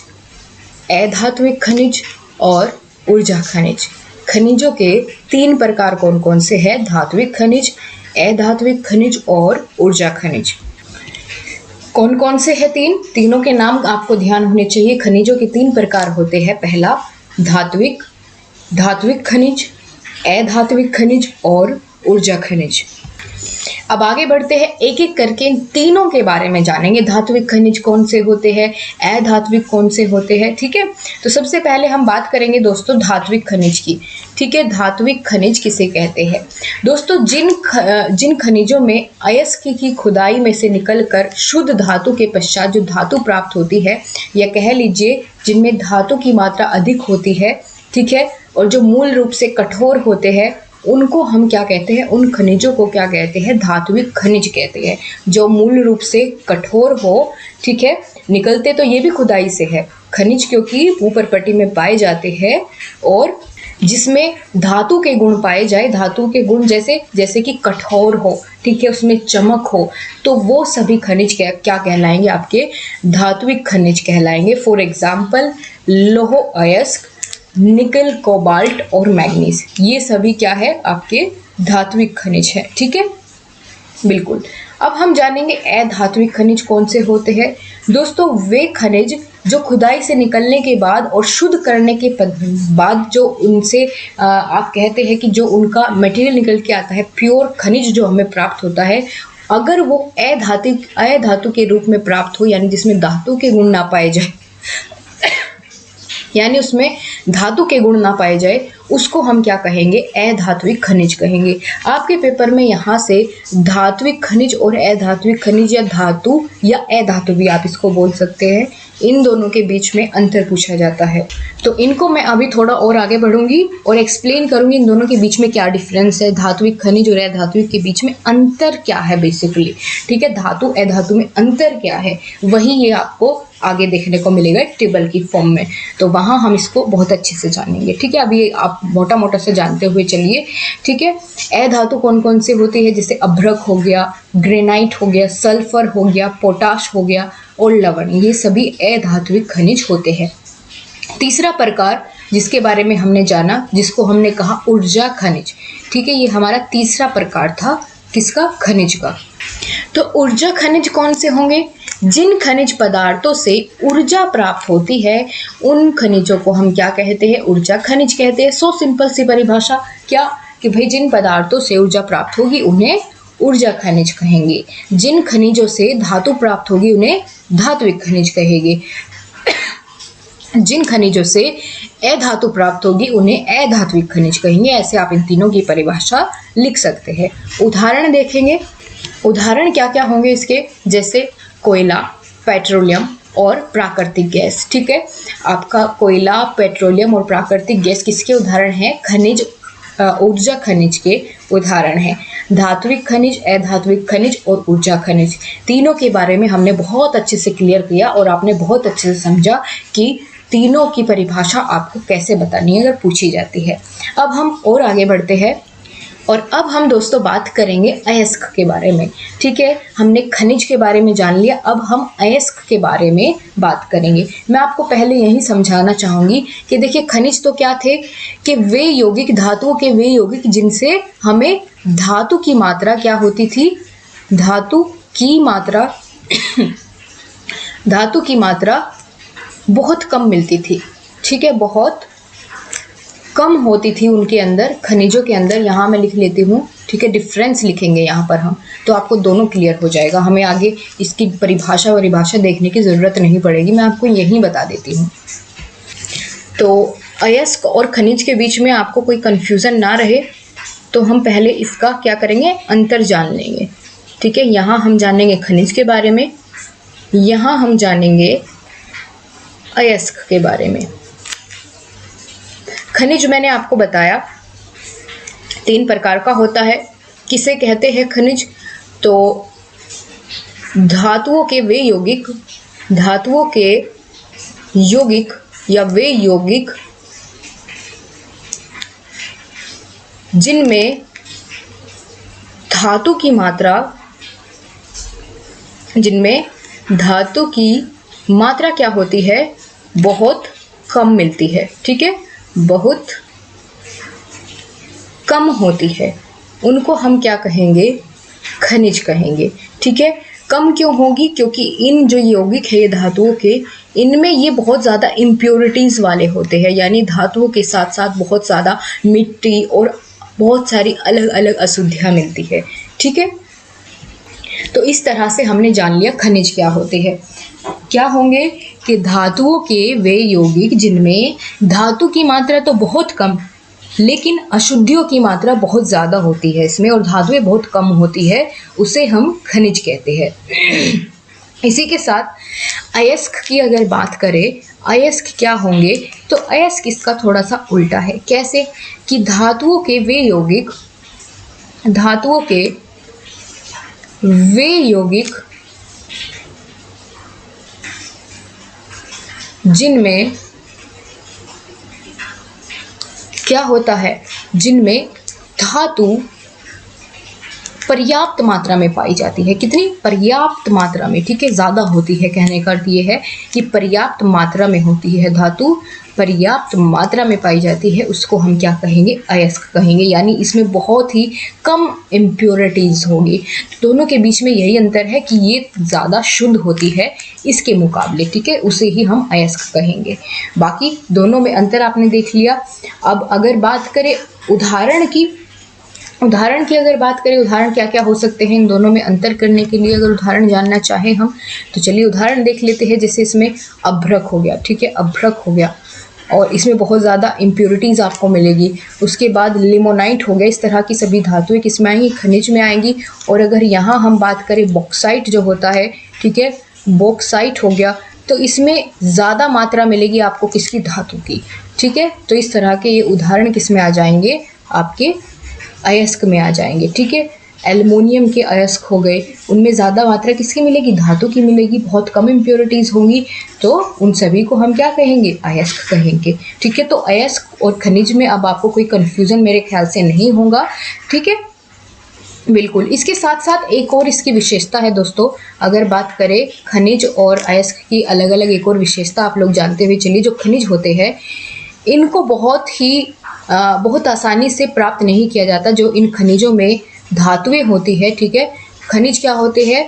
अधात्विक खनिज और ऊर्जा खनिज। खनिजों के 3 प्रकार कौन कौन से हैं? धात्विक खनिज, अधात्विक खनिज और ऊर्जा खनिज। कौन कौन से हैं? तीनों के नाम आपको ध्यान होने चाहिए। खनिजों के 3 प्रकार होते हैं। पहला धात्विक खनिज, अधात्विक खनिज और ऊर्जा खनिज। अब आगे बढ़ते हैं, एक एक करके इन तीनों के बारे में जानेंगे। धात्विक खनिज कौन से होते हैं, अधात्विक कौन से होते हैं। ठीक है, तो सबसे पहले हम बात करेंगे दोस्तों धात्विक खनिज की। ठीक है, धात्विक खनिज किसे कहते हैं? दोस्तों जिन खनिजों में अयस्क की खुदाई में से निकलकर शुद्ध धातु के पश्चात जो धातु प्राप्त होती है, या कह लीजिए जिनमें धातु की मात्रा अधिक होती है, ठीक है, और जो मूल रूप से कठोर होते हैं, उनको हम क्या कहते हैं? उन खनिजों को क्या कहते हैं? धात्विक खनिज कहते हैं। जो मूल रूप से कठोर हो, ठीक है, निकलते तो ये भी खुदाई से है खनिज, क्योंकि भूपर्पटी में पाए जाते हैं, और जिसमें धातु के गुण पाए जाए, धातु के गुण जैसे कि कठोर हो, ठीक है, उसमें चमक हो, तो वो सभी खनिज क्या कहलाएंगे? आपके धात्विक खनिज कहलाएंगे। फॉर एग्जाम्पल लौह अयस्क, निकल, कोबाल्ट और मैग्नीज, ये सभी क्या है? आपके धात्विक खनिज है। ठीक है, बिल्कुल। अब हम जानेंगे अधात्विक खनिज कौन से होते हैं। दोस्तों वे खनिज जो खुदाई से निकलने के बाद और शुद्ध करने के बाद जो उनसे आप कहते हैं कि जो उनका मटेरियल निकल के आता है, प्योर खनिज जो हमें प्राप्त होता है, अगर वो अधातु के रूप में प्राप्त हो, यानी जिसमें धातु के गुण ना पाए जाए, यानी उसमें धातु के गुण ना पाए जाए, उसको हम क्या कहेंगे? अधात्विक खनिज कहेंगे। आपके पेपर में यहाँ से धात्विक खनिज और अधात्विक खनिज, या धातु या अधातु भी आप इसको बोल सकते हैं, इन दोनों के बीच में अंतर पूछा जाता है। तो इनको मैं अभी थोड़ा और आगे बढ़ूंगी और एक्सप्लेन करूंगी इन दोनों के बीच में क्या डिफरेंस है, धात्विक खनिज और अधात्विक के बीच में अंतर क्या है बेसिकली। ठीक है, धातु अधातु में अंतर क्या है, वही ये आपको आगे देखने को मिलेगा टेबल की फॉर्म में, तो वहाँ हम इसको बहुत अच्छे से जानेंगे। ठीक है, अभी आप मोटा मोटा से जानते हुए चलिए। ठीक है, अधातु कौन कौन से होते हैं? जैसे अभ्रक हो गया, ग्रेनाइट हो गया, सल्फर हो गया, पोटाश हो गया और लवण, ये सभी अधात्विक खनिज होते हैं। तीसरा प्रकार जिसके बारे में हमने जाना, जिसको हमने कहा ऊर्जा खनिज। ठीक है, ये हमारा तीसरा प्रकार था, किसका? खनिज का। तो ऊर्जा खनिज कौन से होंगे? जिन खनिज पदार्थों से ऊर्जा प्राप्त होती है, उन खनिजों को हम क्या कहते हैं? ऊर्जा खनिज कहते हैं। सो सिंपल सी परिभाषा क्या कि भाई जिन पदार्थों से ऊर्जा प्राप्त होगी उन्हें ऊर्जा खनिज कहेंगे। जिन खनिजों से धातु प्राप्त होगी उन्हें धात्विक खनिज कहेंगे। जिन खनिजों से अधातु प्राप्त होगी उन्हें अधात्विक खनिज कहेंगे। ऐसे आप इन तीनों की परिभाषा लिख सकते हैं। उदाहरण देखेंगे, उदाहरण क्या क्या होंगे इसके, जैसे कोयला, पेट्रोलियम और प्राकृतिक गैस। ठीक है, आपका कोयला, पेट्रोलियम और प्राकृतिक गैस किसके उदाहरण हैं? खनिज, ऊर्जा खनिज के उदाहरण हैं। धात्विक खनिज, अधात्विक खनिज और ऊर्जा खनिज, तीनों के बारे में हमने बहुत अच्छे से क्लियर किया और आपने बहुत अच्छे से समझा कि तीनों की परिभाषा आपको कैसे बतानी है अगर पूछी जाती है। अब हम और आगे बढ़ते हैं। और अब हम दोस्तों बात करेंगे अयस्क के बारे में। ठीक है, हमने खनिज के बारे में जान लिया, अब हम अयस्क के बारे में बात करेंगे। मैं आपको पहले यही समझाना चाहूँगी कि देखिए खनिज तो क्या थे कि वे यौगिक, धातुओं के वे यौगिक जिनसे हमें धातु की मात्रा क्या होती थी, धातु की मात्रा धातु की मात्रा बहुत कम मिलती थी। ठीक है, बहुत कम होती थी उनके अंदर, खनिजों के अंदर। यहाँ मैं लिख लेती हूँ, ठीक है, डिफरेंस लिखेंगे यहाँ पर हम, तो आपको दोनों क्लियर हो जाएगा। हमें आगे इसकी परिभाषा देखने की ज़रूरत नहीं पड़ेगी, मैं आपको यहीं बता देती हूँ। तो अयस्क और खनिज के बीच में आपको कोई कन्फ्यूज़न ना रहे, तो हम पहले इसका क्या करेंगे, अंतर जान लेंगे। ठीक है, यहाँ हम जानेंगे खनिज के बारे में, यहाँ हम जानेंगे अयस्क के बारे में। खनिज मैंने आपको बताया 3 प्रकार का होता है। किसे कहते हैं खनिज? तो धातुओं के वे यौगिक, धातुओं के यौगिक या वे यौगिक जिनमें धातु की मात्रा, जिनमें धातु की मात्रा क्या होती है, बहुत कम मिलती है। ठीक है, बहुत कम होती है, उनको हम क्या कहेंगे, खनिज कहेंगे। ठीक है, कम क्यों होगी? क्योंकि इन जो यौगिक है ये धातुओं के, इनमें ये बहुत ज़्यादा इम्प्योरिटीज़ वाले होते हैं, यानी धातुओं के साथ साथ बहुत ज़्यादा मिट्टी और बहुत सारी अलग अलग अशुद्धियाँ मिलती है। ठीक है, तो इस तरह से हमने जान लिया खनिज क्या होते हैं। क्या होंगे कि धातुओं के वे यौगिक जिनमें धातु की मात्रा तो बहुत कम, लेकिन अशुद्धियों की मात्रा बहुत ज़्यादा होती है इसमें, और धातुएं बहुत कम होती है, उसे हम खनिज कहते हैं। इसी के साथ अयस्क की अगर बात करें, अयस्क क्या होंगे, तो अयस्क इसका थोड़ा सा उल्टा है। कैसे? कि धातुओं के वे यौगिक, धातुओं के वे यौगिक जिनमें क्या होता है, जिनमें धातु पर्याप्त मात्रा में पाई जाती है। कितनी? पर्याप्त मात्रा में। ठीक है, ज़्यादा होती है, कहने का अर्थ ये है कि पर्याप्त मात्रा में होती है धातु, पर्याप्त मात्रा में पाई जाती है, उसको हम क्या कहेंगे, अयस्क कहेंगे। यानी इसमें बहुत ही कम इम्प्योरिटीज़ होगी। दोनों के बीच में यही अंतर है कि ये ज़्यादा शुद्ध होती है इसके मुकाबले। ठीक है, उसे ही हम अयस्क कहेंगे। बाकी दोनों में अंतर आपने देख लिया। अब अगर बात करें उदाहरण की, अगर बात करें उदाहरण क्या क्या हो सकते हैं इन दोनों में अंतर करने के लिए, अगर उदाहरण जानना चाहें हम, तो चलिए उदाहरण देख लेते हैं। जैसे इसमें अभ्रक हो गया, ठीक है, अभ्रक हो गया, और इसमें बहुत ज़्यादा इम्प्योरिटीज़ आपको मिलेगी। उसके बाद लिमोनाइट हो गया। इस तरह की सभी धातुएं किस में आएंगी, खनिज में आएंगी। और अगर यहाँ हम बात करें बॉक्साइट जो होता है, ठीक है, बॉक्साइट हो गया, तो इसमें ज़्यादा मात्रा मिलेगी आपको किसकी, धातु की। ठीक है, तो इस तरह के ये उदाहरण किस में आ जाएंगे, आपके अयस्क में आ जाएंगे। ठीक है, एल्युमिनियम के अयस्क हो गए, उनमें ज़्यादा मात्रा किसकी मिलेगी, धातु की मिलेगी, बहुत कम इम्प्योरिटीज़ होंगी, तो उन सभी को हम क्या कहेंगे, अयस्क कहेंगे। ठीक है, तो अयस्क और खनिज में अब आपको कोई कन्फ्यूज़न मेरे ख्याल से नहीं होगा। ठीक है, बिल्कुल। इसके साथ साथ एक और इसकी विशेषता है दोस्तों, अगर बात करें खनिज और अयस्क की अलग अलग एक और विशेषता आप लोग जानते हुए चलिए। जो खनिज होते हैं इनको बहुत आसानी से प्राप्त नहीं किया जाता। जो इन खनिजों में धातुएं होती है, ठीक है, खनिज क्या होते हैं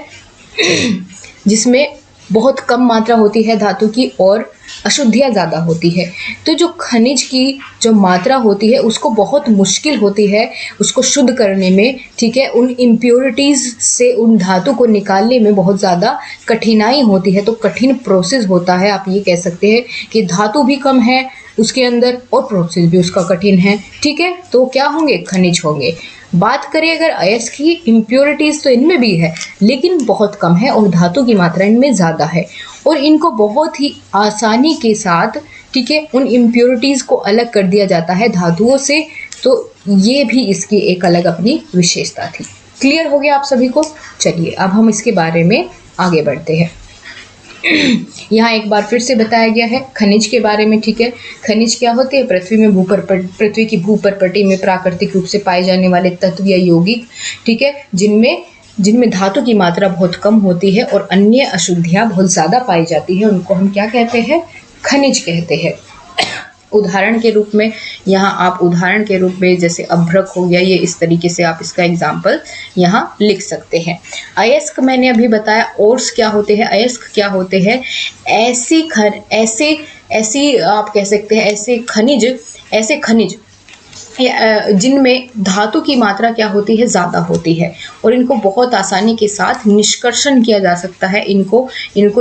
जिसमें बहुत कम मात्रा होती है धातु की और अशुद्धियाँ ज़्यादा होती है। तो जो खनिज की जो मात्रा होती है उसको बहुत मुश्किल होती है उसको शुद्ध करने में। ठीक है, उन इम्प्योरिटीज़ से उन धातु को निकालने में बहुत ज़्यादा कठिनाई होती है। तो कठिन प्रोसेस होता है, आप ये कह सकते हैं कि धातु भी कम है उसके अंदर और प्रोसेस भी उसका कठिन है। ठीक है, तो क्या होंगे, खनिज होंगे। बात करें अगर अयस्क की, इम्प्योरिटीज़ तो इनमें भी है लेकिन बहुत कम है और धातु की मात्रा इनमें ज़्यादा है, और इनको बहुत ही आसानी के साथ, ठीक है, उन इम्प्योरिटीज़ को अलग कर दिया जाता है धातुओं से। तो ये भी इसकी एक अलग अपनी विशेषता थी। क्लियर हो गया आप सभी को? चलिए अब हम इसके बारे में आगे बढ़ते हैं। यहाँ एक बार फिर से बताया गया है खनिज के बारे में, ठीक है। खनिज क्या होते हैं? पृथ्वी की भूपर्पटी में प्राकृतिक रूप से पाए जाने वाले तत्व या यौगिक, ठीक है, जिनमें धातु की मात्रा बहुत कम होती है और अन्य अशुद्धियां बहुत ज़्यादा पाई जाती है, उनको हम क्या कहते हैं? खनिज कहते हैं। उदाहरण के रूप में यहाँ आप उदाहरण के रूप में जैसे अभ्रक हो गया, ये इस तरीके से आप इसका एग्जाम्पल यहाँ लिख सकते हैं। अयस्क मैंने अभी बताया। ओर्स क्या होते हैं? अयस्क क्या होते हैं? ऐसी आप कह सकते हैं ऐसे खनिज जिनमें धातु की मात्रा क्या होती है? ज़्यादा होती है और इनको बहुत आसानी के साथ निष्कर्षण किया जा सकता है। इनको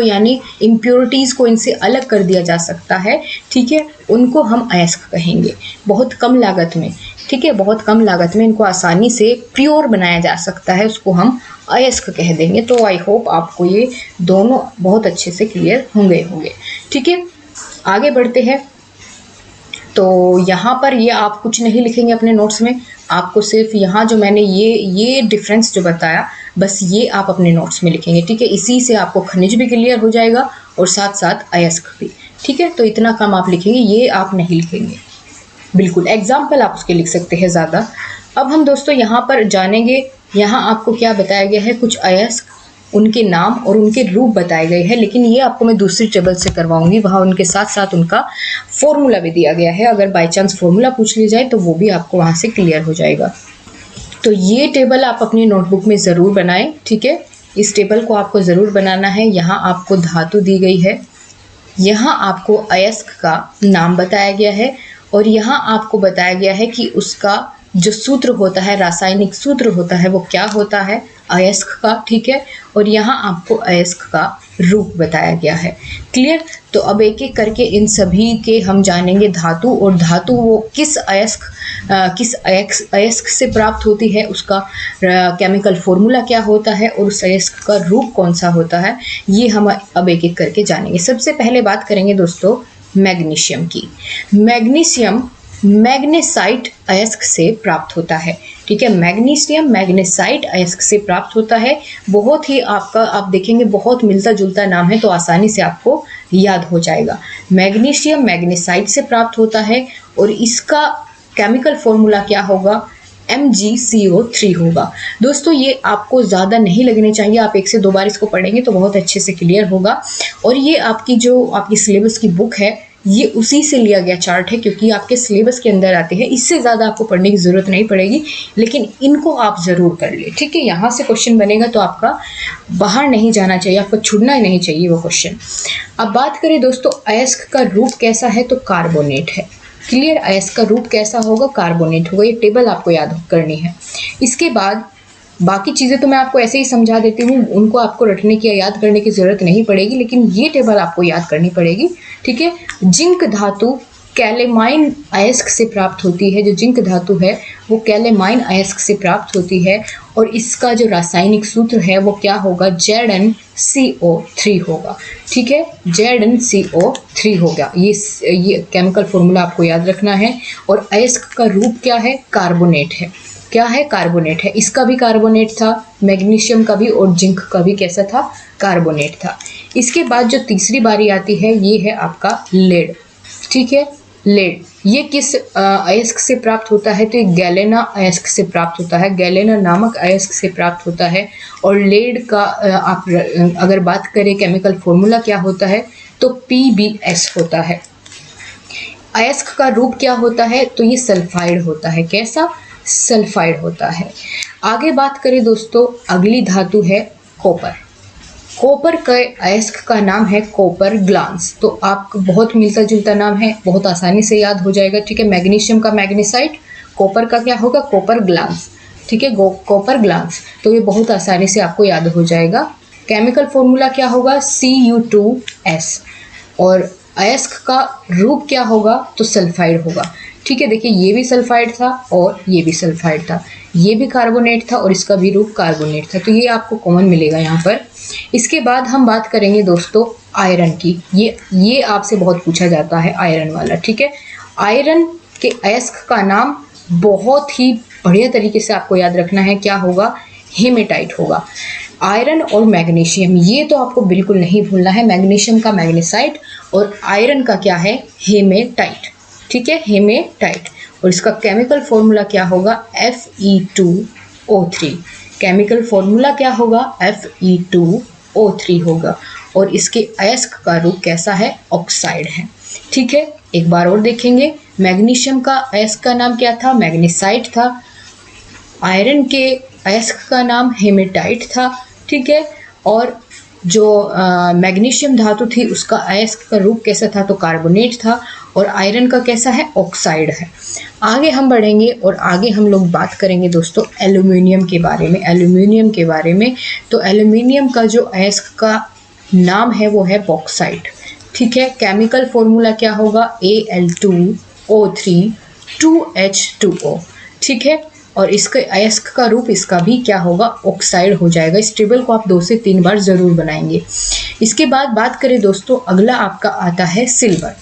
यानी इम्प्योरिटीज़ को इनसे अलग कर दिया जा सकता है, ठीक है। उनको हम अयस्क कहेंगे। बहुत कम लागत में, ठीक है, बहुत कम लागत में इनको आसानी से प्योर बनाया जा सकता है, उसको हम अयस्क कह देंगे। तो आई होप आपको ये दोनों बहुत अच्छे से क्लियर होंगे, ठीक है। आगे बढ़ते हैं। तो यहाँ पर ये आप कुछ नहीं लिखेंगे अपने नोट्स में, आपको सिर्फ यहाँ जो मैंने ये डिफरेंस जो बताया, बस ये आप अपने नोट्स में लिखेंगे, ठीक है। इसी से आपको खनिज भी क्लियर हो जाएगा और साथ साथ अयस्क भी, ठीक है। तो इतना कम आप लिखेंगे, ये आप नहीं लिखेंगे, बिल्कुल। एग्जाम्पल आप उसके लिख सकते हैं ज़्यादा। अब हम दोस्तों यहाँ पर जानेंगे, यहाँ आपको क्या बताया गया है? कुछ अयस्क, उनके नाम और उनके रूप बताए गए हैं, लेकिन ये आपको मैं दूसरी टेबल से करवाऊंगी। वहाँ उनके साथ साथ उनका फॉर्मूला भी दिया गया है। अगर बाय चांस फॉर्मूला पूछ लिया जाए तो वो भी आपको वहाँ से क्लियर हो जाएगा। तो ये टेबल आप अपनी नोटबुक में ज़रूर बनाएं, ठीक है। इस टेबल को आपको ज़रूर बनाना है। यहाँ आपको धातु दी गई है, यहाँ आपको अयस्क का नाम बताया गया है और यहाँ आपको बताया गया है कि उसका जो सूत्र होता है, रासायनिक सूत्र होता है, वो क्या होता है? अयस्क का, ठीक है। और यहाँ आपको अयस्क का रूप बताया गया है। क्लियर? तो अब एक एक करके इन सभी के हम जानेंगे धातु, और धातु वो किस अयस्क से प्राप्त होती है, उसका केमिकल फॉर्मूला क्या होता है और उस अयस्क का रूप कौन सा होता है, ये हम अब एक एक करके जानेंगे। सबसे पहले बात करेंगे दोस्तों मैग्नीशियम की। मैग्नीशियम मैग्नेसाइट अयस्क से प्राप्त होता है, ठीक है। मैग्नीशियम मैग्नेसाइट अयस्क से प्राप्त होता है। बहुत ही आप देखेंगे बहुत मिलता जुलता नाम है, तो आसानी से आपको याद हो जाएगा। मैग्नीशियम मैग्नेसाइट से प्राप्त होता है और इसका केमिकल फॉर्मूला क्या होगा? MgCO3 होगा। दोस्तों ये आपको ज़्यादा नहीं लगने चाहिए, आप 1 से 2 बार इसको पढ़ेंगे तो बहुत अच्छे से क्लियर होगा। और ये आपकी सिलेबस की बुक है, ये उसी से लिया गया चार्ट है, क्योंकि आपके सिलेबस के अंदर आते हैं। इससे ज़्यादा आपको पढ़ने की ज़रूरत नहीं पड़ेगी, लेकिन इनको आप ज़रूर कर ले, ठीक है। यहाँ से क्वेश्चन बनेगा तो आपका बाहर नहीं जाना चाहिए, आपको छूटना ही नहीं चाहिए वो क्वेश्चन। अब बात करें दोस्तों अयस्क का रूप कैसा है, तो कार्बोनेट है। क्लियर? अयस्क का रूप कैसा होगा? कार्बोनेट होगा। ये टेबल आपको याद करनी है। इसके बाद बाकी चीज़ें तो मैं आपको ऐसे ही समझा देती हूँ, उनको आपको रटने की या याद करने की ज़रूरत नहीं पड़ेगी, लेकिन ये टेबल आपको याद करनी पड़ेगी, ठीक है। जिंक धातु कैलेमाइन अयस्क से प्राप्त होती है। जो जिंक धातु है वो कैलेमाइन अयस्क से प्राप्त होती है और इसका जो रासायनिक सूत्र है वो क्या होगा? ZnCO3 होगा, ठीक है। ZnCO3 होगा। ये केमिकल फॉर्मूला आपको याद रखना है। और अयस्क का रूप क्या है? कार्बोनेट है। क्या है? कार्बोनेट है। इसका भी कार्बोनेट था, मैग्नीशियम का भी, और जिंक का भी कैसा था? कार्बोनेट था। इसके बाद जो तीसरी बारी आती है ये है आपका लेड, ठीक है। लेड ये किस अयस्क से प्राप्त होता है? तो ये गैलेना अयस्क से प्राप्त होता है, गैलेना नामक अयस्क से प्राप्त होता है। और लेड का आप अगर बात करें केमिकल फॉर्मूला क्या होता है, तो PbS होता है। अयस्क का रूप क्या होता है? तो ये सल्फाइड होता है। कैसा? सल्फाइड होता है। आगे बात करें दोस्तों, अगली धातु है कॉपर। कॉपर का अयस्क का नाम है कॉपर ग्लांस। तो आपको बहुत मिलता जुलता नाम है, बहुत आसानी से याद हो जाएगा, ठीक है। मैग्नीशियम का मैग्नेसाइट, कॉपर का क्या होगा? कॉपर ग्लांस, ठीक है। कॉपर ग्लांस, तो ये बहुत आसानी से आपको याद हो जाएगा। केमिकल फॉर्मूला क्या होगा? Cu2S। और अयस्क का रूप क्या होगा? तो सल्फाइड होगा, ठीक है। देखिए ये भी सल्फाइड था और ये भी सल्फाइड था, ये भी कार्बोनेट था और इसका भी रूप कार्बोनेट था। तो ये आपको कॉमन मिलेगा यहाँ पर। इसके बाद हम बात करेंगे दोस्तों आयरन की। ये आपसे बहुत पूछा जाता है आयरन वाला, ठीक है। आयरन के अयस्क का नाम बहुत ही बढ़िया तरीके से आपको याद रखना है, क्या होगा? हेमेटाइट होगा। आयरन और मैग्नीशियम, ये तो आपको बिल्कुल नहीं भूलना है। मैग्नीशियम का मैग्नीसाइट और आयरन का क्या है, हेमेटाइट। ठीक है, हेमेटाइट। और इसका केमिकल फॉर्मूला क्या होगा, Fe2O3। केमिकल फॉर्मूला क्या होगा, Fe2O3 होगा। और इसके अयस्क का रूप कैसा है, ऑक्साइड है। ठीक है, एक बार और देखेंगे। मैग्नीशियम का अयस्क का नाम क्या था, मैग्नीसाइट था। आयरन के अयस्क का नाम हेमेटाइट था। ठीक है, और जो मैग्नीशियम धातु थी उसका अयस्क का रूप कैसा था, तो कार्बोनेट था। और आयरन का कैसा है, ऑक्साइड है। आगे हम बढ़ेंगे और आगे हम लोग बात करेंगे दोस्तों एल्यूमिनियम के बारे में। एल्यूमिनियम के बारे में, तो एल्यूमिनियम का जो अयस्क का नाम है वो है बॉक्साइट। ठीक है, केमिकल फॉर्मूला क्या होगा, Al2O3 2H2O। ठीक है, और इसके अयस्क का रूप इसका भी क्या होगा, ऑक्साइड हो जाएगा। इस टेबल को आप 2 से 3 बार जरूर बनाएंगे। इसके बाद बात करें दोस्तों, अगला आपका आता है सिल्वर।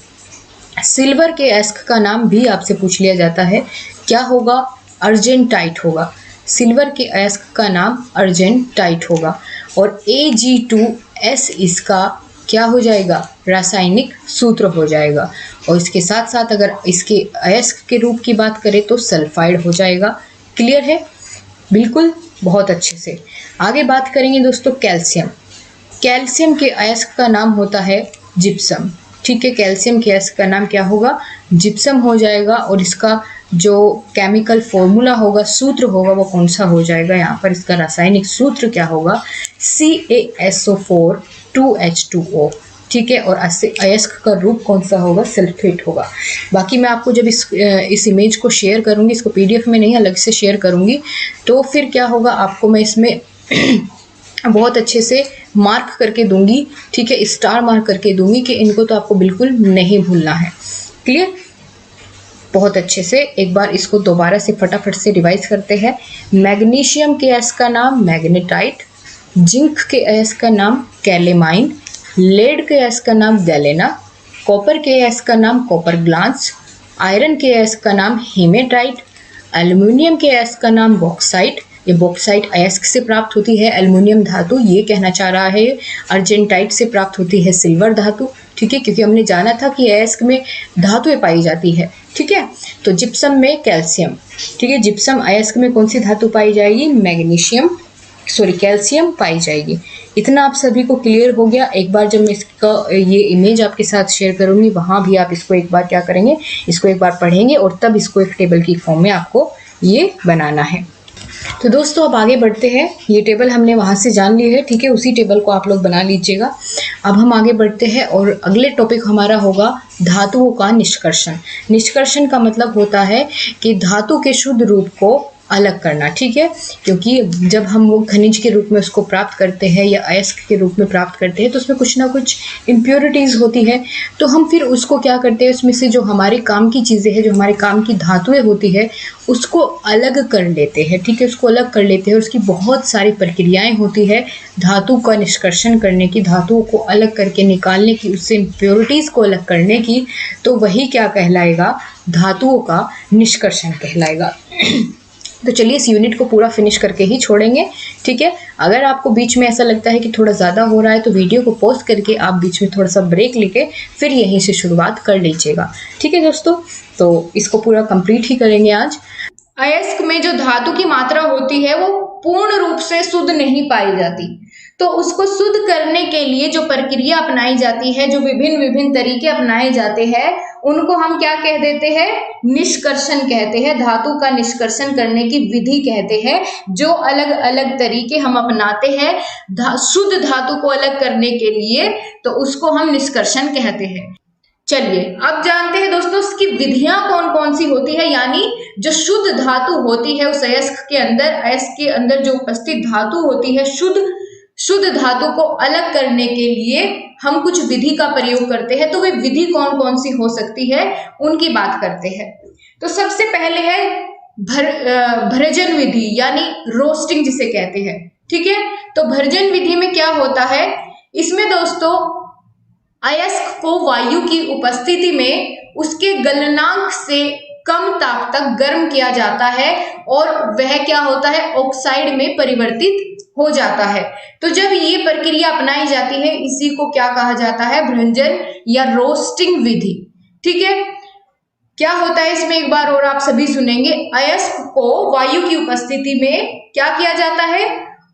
सिल्वर के अयस्क का नाम भी आपसे पूछ लिया जाता है, क्या होगा, अर्जेंटाइट होगा। सिल्वर के अयस्क का नाम अर्जेंटाइट होगा। और Ag2S इसका क्या हो जाएगा, रासायनिक सूत्र हो जाएगा। और इसके साथ साथ अगर इसके अयस्क के रूप की बात करें तो सल्फाइड हो जाएगा। क्लियर है, बिल्कुल, बहुत अच्छे से। आगे बात करेंगे दोस्तों कैल्शियम। कैल्शियम के अयस्क का नाम होता है जिप्सम। ठीक है, कैल्शियम के अयस्क का नाम क्या होगा, जिप्सम हो जाएगा। और इसका जो केमिकल फॉर्मूला होगा, सूत्र होगा, वो कौन सा हो जाएगा, यहाँ पर इसका रासायनिक सूत्र क्या होगा, CaSO4 2H2O। ठीक है, और अयस्क का रूप कौन सा होगा, सल्फेट होगा। बाकी मैं आपको जब इस इमेज को शेयर करूंगी, इसको PDF में नहीं अलग से शेयर करूंगी, तो फिर क्या होगा, आपको मैं इसमें बहुत अच्छे से मार्क करके दूंगी। ठीक है, स्टार मार्क करके दूंगी कि इनको तो आपको बिल्कुल नहीं भूलना है। क्लियर, बहुत अच्छे से। एक बार इसको दोबारा से फटाफट से रिवाइज करते हैं। मैग्नीशियम के अयस्क का नाम मैग्नेटाइट, जिंक के अयस्क का नाम कैलेमाइन, लेड के अयस्क का नाम गैलेना, कॉपर के अयस्क का नाम कॉपर ग्लांस, आयरन के अयस्क का नाम हेमेटाइट, एल्युमिनियम के अयस्क का नाम बॉक्साइट। ये बॉक्साइट अयस्क से प्राप्त होती है एल्युमिनियम धातु, ये कहना चाह रहा है। अर्जेंटाइट से प्राप्त होती है सिल्वर धातु। ठीक है, क्योंकि हमने जाना था कि अयस्क में धातुएं पाई जाती है। ठीक है, तो जिप्सम में कैल्शियम। ठीक है, जिप्सम अयस्क में कौन सी धातु पाई जाएगी, कैल्शियम पाई जाएगी। इतना आप सभी को क्लियर हो गया। एक बार जब मैं इसका ये इमेज आपके साथ शेयर करूंगी, वहां भी आप इसको एक बार क्या करेंगे, इसको एक बार पढ़ेंगे और तब इसको एक टेबल की फॉर्म में आपको ये बनाना है। तो दोस्तों अब आगे बढ़ते हैं। ये टेबल हमने वहां से जान ली है। ठीक है, उसी टेबल को आप लोग बना लीजिएगा। अब हम आगे बढ़ते हैं और अगले टॉपिक हमारा होगा धातुओं का निष्कर्षण। निष्कर्षण का मतलब होता है कि धातु के शुद्ध रूप को अलग करना। ठीक है, क्योंकि जब हम वो खनिज के रूप में उसको प्राप्त करते हैं या अयस्क के रूप में प्राप्त करते हैं तो उसमें कुछ ना कुछ इम्प्योरिटीज़ होती है। तो हम फिर उसको क्या करते हैं, उसमें से जो हमारे काम की चीज़ें हैं, जो हमारे काम की धातुएं होती है, उसको अलग कर लेते हैं। ठीक है, उसको अलग कर लेते हैं। उसकी बहुत सारी प्रक्रियाएं होती है धातु का निष्कर्षण करने की, धातुओं को अलग करके निकालने की, उससे इम्प्योरिटीज़ को अलग करने की। तो वही क्या कहलाएगा, धातुओं का निष्कर्षण कहलाएगा। तो चलिए इस यूनिट को पूरा फिनिश करके ही छोड़ेंगे। ठीक है, अगर आपको बीच में ऐसा लगता है कि थोड़ा ज़्यादा हो रहा है तो वीडियो को पॉज करके आप बीच में थोड़ा सा ब्रेक लेके फिर यहीं से शुरुआत कर लीजिएगा। ठीक है दोस्तों, तो इसको पूरा कंप्लीट ही करेंगे आज। अयस्क में जो धातु की मात्रा होती है वो पूर्ण रूप से शुद्ध नहीं पाई जाती, तो उसको शुद्ध करने के लिए जो प्रक्रिया अपनाई जाती है, जो विभिन्न विभिन्न तरीके अपनाए जाते हैं, उनको हम क्या कह देते हैं, निष्कर्षण कहते हैं। धातु का निष्कर्षण करने की विधि कहते हैं। जो अलग अलग तरीके हम अपनाते हैं शुद्ध धातु को अलग करने के लिए, तो उसको हम निष्कर्षण कहते हैं। चलिए अब जानते हैं दोस्तों उसकी विधियां कौन कौन सी होती है। यानी जो शुद्ध धातु होती है उस अयस्क के अंदर जो उपस्थित धातु होती है, शुद्ध धातु को अलग करने के लिए हम कुछ विधि का प्रयोग करते हैं। तो वे विधि कौन कौन सी हो सकती है उनकी बात करते हैं। तो सबसे पहले है भर्जन विधि, यानी रोस्टिंग जिसे कहते हैं। ठीक है, तो भर्जन विधि में क्या होता है, इसमें दोस्तों अयस्क को वायु की उपस्थिति में उसके गलनांक से कम ताप तक गर्म किया जाता है और वह क्या होता है, ऑक्साइड में परिवर्तित हो जाता है। तो जब ये प्रक्रिया अपनाई जाती है इसी को क्या कहा जाता है, भ्रंजन या रोस्टिंग विधि। ठीक है, क्या होता है इसमें एक बार और आप सभी सुनेंगे। अयस्क को वायु की उपस्थिति में क्या किया जाता है,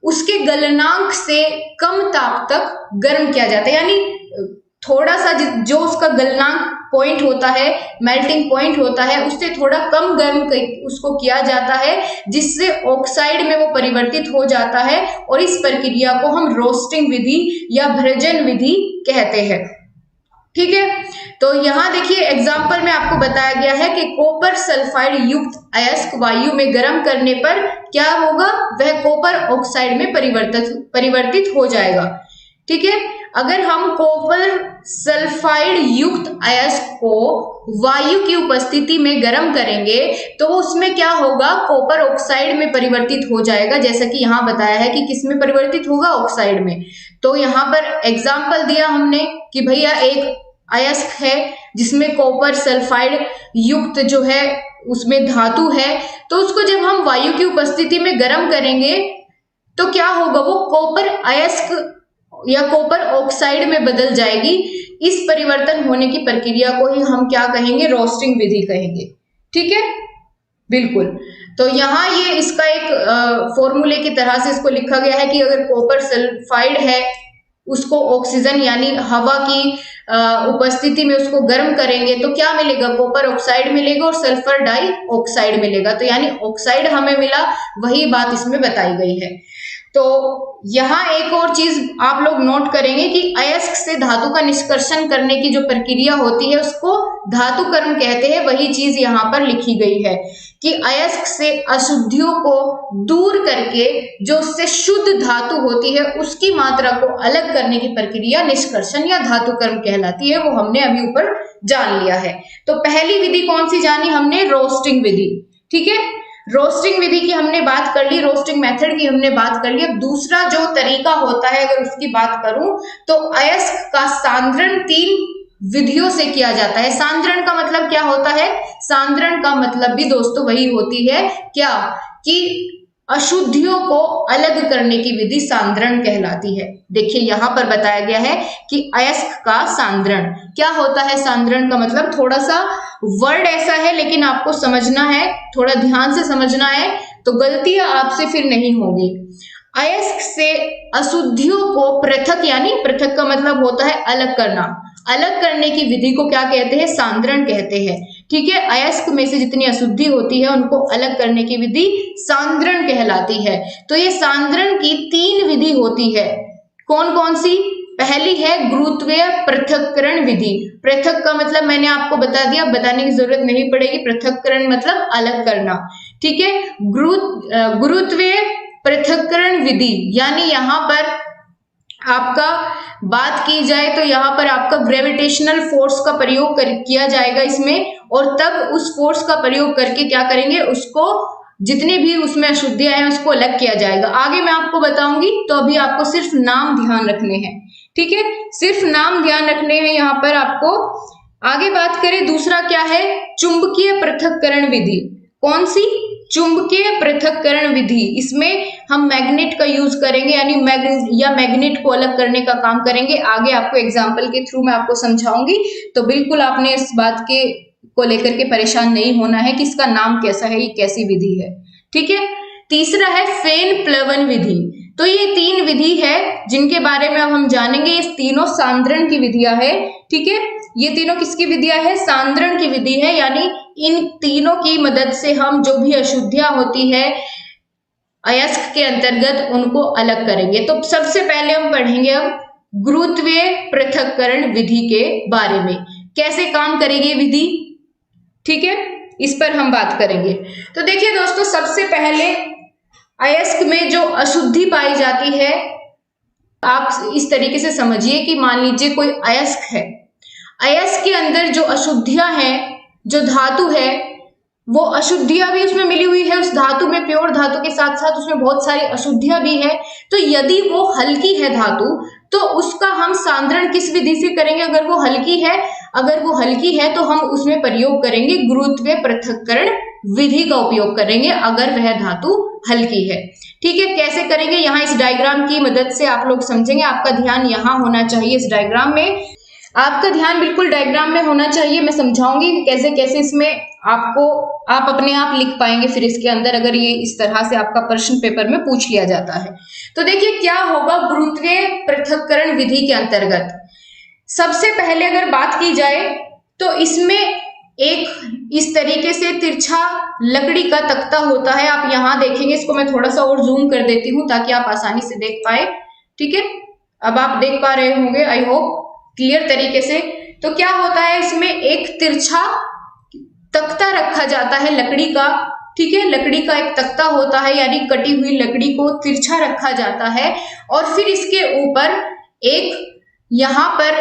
उसके गलनांक से कम ताप तक गर्म किया जाता है, यानी थोड़ा सा जो उसका गलनांक पॉइंट होता है, मेल्टिंग पॉइंट होता है, उससे थोड़ा कम गर्म उसको किया जाता है, जिससे ऑक्साइड में वो परिवर्तित हो जाता है और इस प्रक्रिया को हम रोस्टिंग विधि या भ्रंजन विधि कहते हैं। ठीक है, तो यहाँ देखिए एग्जाम्पल में आपको बताया गया है कि कॉपर सल्फाइड युक्त अयस्क वायु में गर्म करने पर क्या होगा, वह कॉपर ऑक्साइड में परिवर्तित हो जाएगा। ठीक है, अगर हम कॉपर सल्फाइड युक्त अयस्क को वायु की उपस्थिति में गर्म करेंगे तो उसमें क्या होगा, कॉपर ऑक्साइड में परिवर्तित हो जाएगा, जैसा कि यहाँ बताया है कि किस में परिवर्तित होगा, ऑक्साइड में। तो यहाँ पर एग्जाम्पल दिया हमने कि भैया एक अयस्क है जिसमें कॉपर सल्फाइड युक्त जो है उसमें धातु है, तो उसको जब हम वायु की उपस्थिति में गर्म करेंगे तो क्या होगा, वो कॉपर अयस्क या कॉपर ऑक्साइड में बदल जाएगी। इस परिवर्तन होने की प्रक्रिया को ही हम क्या कहेंगे, रोस्टिंग विधि कहेंगे। ठीक है, बिल्कुल। तो यहाँ ये इसका एक फॉर्मूले की तरह से इसको लिखा गया है कि अगर कॉपर सल्फाइड है उसको ऑक्सीजन यानी हवा की उपस्थिति में उसको गर्म करेंगे तो क्या मिलेगा, कॉपर ऑक्साइड मिलेगा और सल्फर डाई ऑक्साइड मिलेगा। तो यानी ऑक्साइड हमें मिला, वही बात इसमें बताई गई है। तो यहाँ एक और चीज आप लोग नोट करेंगे कि अयस्क से धातु का निष्कर्षण करने की जो प्रक्रिया होती है उसको धातुकर्म कहते हैं। वही चीज यहाँ पर लिखी गई है कि अयस्क से अशुद्धियों को दूर करके जो उससे शुद्ध धातु होती है उसकी मात्रा को अलग करने की प्रक्रिया निष्कर्षण या धातुकर्म कहलाती है। वो हमने अभी ऊपर जान लिया है। तो पहली विधि कौन सी जानी हमने, रोस्टिंग विधि। ठीक है, रोस्टिंग विधि की हमने बात कर ली, रोस्टिंग मेथड की हमने बात कर ली। अब दूसरा जो तरीका होता है अगर उसकी बात करूं तो अयस्क का सांद्रण 3 विधियों से किया जाता है। सांद्रण का मतलब क्या होता है, सांद्रण का मतलब भी दोस्तों वही होती है क्या, कि अशुद्धियों को अलग करने की विधि सांद्रण कहलाती है। देखिए यहाँ पर बताया गया है कि अयस्क का सांद्रण क्या होता है। सांद्रण का मतलब, थोड़ा सा वर्ड ऐसा है लेकिन आपको समझना है, थोड़ा ध्यान से समझना है तो गलतियां आपसे फिर नहीं होगी। अयस्क से अशुद्धियों को पृथक, यानी पृथक का मतलब होता है अलग करना, अलग करने की विधि को क्या कहते हैं, सांद्रण कहते हैं। ठीक है, अयस्क में से जितनी अशुद्धि होती है उनको अलग करने की विधि सांद्रण कहलाती है। तो ये सांद्रण की 3 विधि होती है। कौन कौन सी, पहली है गुरुत्वीय पृथक्करण विधि। पृथक का मतलब मैंने आपको बता दिया, बताने की जरूरत नहीं पड़ेगी। पृथक्करण मतलब अलग करना। ठीक है, गुरुत्वीय पृथक्करण विधि, यानी यहाँ पर आपका बात की जाए तो यहाँ पर आपका ग्रेविटेशनल फोर्स का प्रयोग किया जाएगा इसमें, और तब उस फोर्स का प्रयोग करके क्या करेंगे, उसको जितने भी उसमें अशुद्धियां हैं उसको अलग किया जाएगा। आगे मैं आपको बताऊंगी, तो अभी आपको सिर्फ नाम ध्यान रखने हैं। ठीक है, सिर्फ नाम ध्यान रखने हैं यहाँ पर आपको। आगे बात करें, दूसरा क्या है, चुंबकीय पृथक्करण विधि। कौन सी, चुंबकीय पृथक्करण विधि। इसमें हम मैग्नेट का यूज करेंगे, यानी मैग्नेट को अलग करने का काम करेंगे। आगे आपको एग्जाम्पल के थ्रू मैं आपको समझाऊंगी, तो बिल्कुल आपने इस बात के को लेकर के परेशान नहीं होना है कि इसका नाम कैसा है, ये कैसी विधि है। ठीक है, तीसरा है फेन प्लवन विधि। तो ये 3 विधि है जिनके बारे में अब हम जानेंगे। ये तीनों सांद्रण की विधियां है। ठीक है, ये तीनों किसकी विधियां है, सांद्रण की विधि है। यानी इन तीनों की मदद से हम जो भी अशुद्धियां होती है अयस्क के अंतर्गत उनको अलग करेंगे। तो सबसे पहले हम पढ़ेंगे अब गुरुत्वीय पृथक्करण विधि के बारे में, कैसे काम करेगी विधि। ठीक है, इस पर हम बात करेंगे। तो देखिए दोस्तों, सबसे पहले अयस्क में जो अशुद्धि पाई जाती है, आप इस तरीके से समझिए कि मान लीजिए कोई अयस्क है, अयस्क के अंदर जो अशुद्धियां हैं, जो धातु है, वो अशुद्धियां भी उसमें मिली हुई है उस धातु में, प्योर धातु के साथ साथ उसमें बहुत सारी अशुद्धियां भी है। तो यदि वो हल्की है धातु, तो उसका हम सांद्रण किस विधि से करेंगे? अगर वो हल्की है तो हम उसमें प्रयोग करेंगे गुरुत्वीय पृथक्करण विधि का उपयोग करेंगे, अगर वह धातु हल्की है। ठीक है, कैसे करेंगे? यहाँ इस डायग्राम की मदद से आप लोग समझेंगे। आपका ध्यान यहाँ होना चाहिए, इस डायग्राम में आपका ध्यान बिल्कुल डायग्राम में होना चाहिए। मैं समझाऊंगी कैसे कैसे इसमें आप अपने आप लिख पाएंगे फिर इसके अंदर, अगर ये इस तरह से आपका प्रश्न पेपर में पूछ लिया जाता है। तो देखिए क्या होगा गुरुत्वीय पृथक्करण विधि के अंतर्गत। सबसे पहले अगर बात की जाए तो इसमें एक इस तरीके से तिरछा लकड़ी का तख्ता होता है। आप यहाँ देखेंगे, इसको मैं थोड़ा सा और जूम कर देती हूँ ताकि आप आसानी से देख पाए। ठीक है, अब आप देख पा रहे होंगे, आई होप क्लियर तरीके से। तो क्या होता है, इसमें एक तिरछा तख्ता रखा जाता है लकड़ी का। ठीक है, लकड़ी का एक तख्ता होता है, यानी कटी हुई लकड़ी को तिरछा रखा जाता है और फिर इसके ऊपर यहाँ पर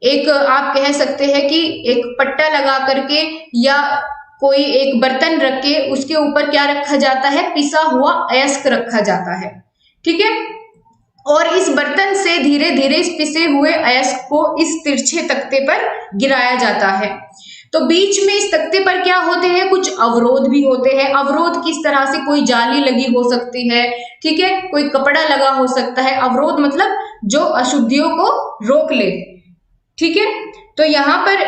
एक आप कह सकते हैं कि एक पट्टा लगा करके या कोई एक बर्तन रख के उसके ऊपर क्या रखा जाता है? पिसा हुआ अयस्क रखा जाता है। ठीक है, और इस बर्तन से धीरे धीरे इस पिसे हुए अयस्क को इस तिरछे तख्ते पर गिराया जाता है। तो बीच में इस तख्ते पर क्या होते हैं? कुछ अवरोध भी होते हैं। अवरोध किस तरह से? कोई जाली लगी हो सकती है, ठीक है, कोई कपड़ा लगा हो सकता है। अवरोध मतलब जो अशुद्धियों को रोक ले। ठीक है, तो यहाँ पर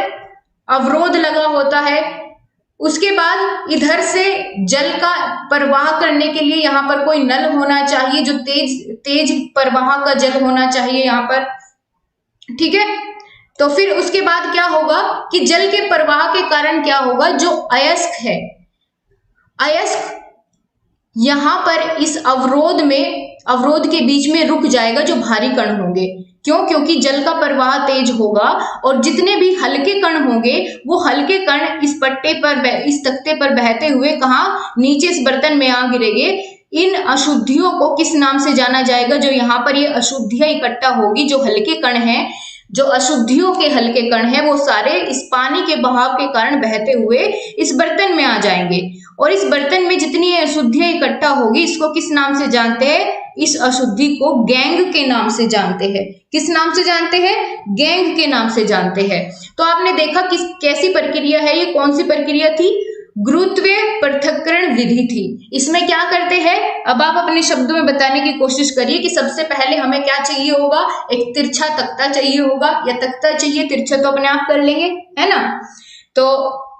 अवरोध लगा होता है। उसके बाद इधर से जल का प्रवाह करने के लिए यहाँ पर कोई नल होना चाहिए, जो तेज प्रवाह का जल होना चाहिए यहाँ पर। ठीक है, तो फिर उसके बाद क्या होगा कि जल के प्रवाह के कारण क्या होगा, जो अयस्क है, अयस्क यहाँ पर इस अवरोध के बीच में रुक जाएगा, जो भारी कण होंगे। क्यों? क्योंकि जल का प्रवाह तेज होगा और जितने भी हल्के कण होंगे वो हल्के कण इस तख्ते पर बहते हुए कहाँ? नीचे इस बर्तन में आ गिरेंगे। इन अशुद्धियों को किस नाम से जाना जाएगा? जो यहाँ पर ये अशुद्धियां इकट्ठा होगी, जो हल्के कण हैं, जो अशुद्धियों के हल्के कण हैं, वो सारे इस पानी के बहाव के कारण बहते हुए इस बर्तन में आ जाएंगे और इस बर्तन में जितनी अशुद्धियां इकट्ठा होगी, इसको किस नाम से जानते हैं? इस अशुद्धि को गैंग के नाम से जानते हैं। किस नाम से जानते हैं? गैंग के नाम से जानते हैं। तो आपने देखा कि कैसी प्रक्रिया है ये, कौन सी प्रक्रिया थी? गुरुत्वीय पृथक्करण विधि थी। इसमें क्या करते हैं, अब आप अपने शब्दों में बताने की कोशिश करिए कि सबसे पहले हमें क्या चाहिए होगा? एक तिरछा तख्ता चाहिए होगा, या तख्ता चाहिए, तिरछा तो अपने आप कर लेंगे, है ना। तो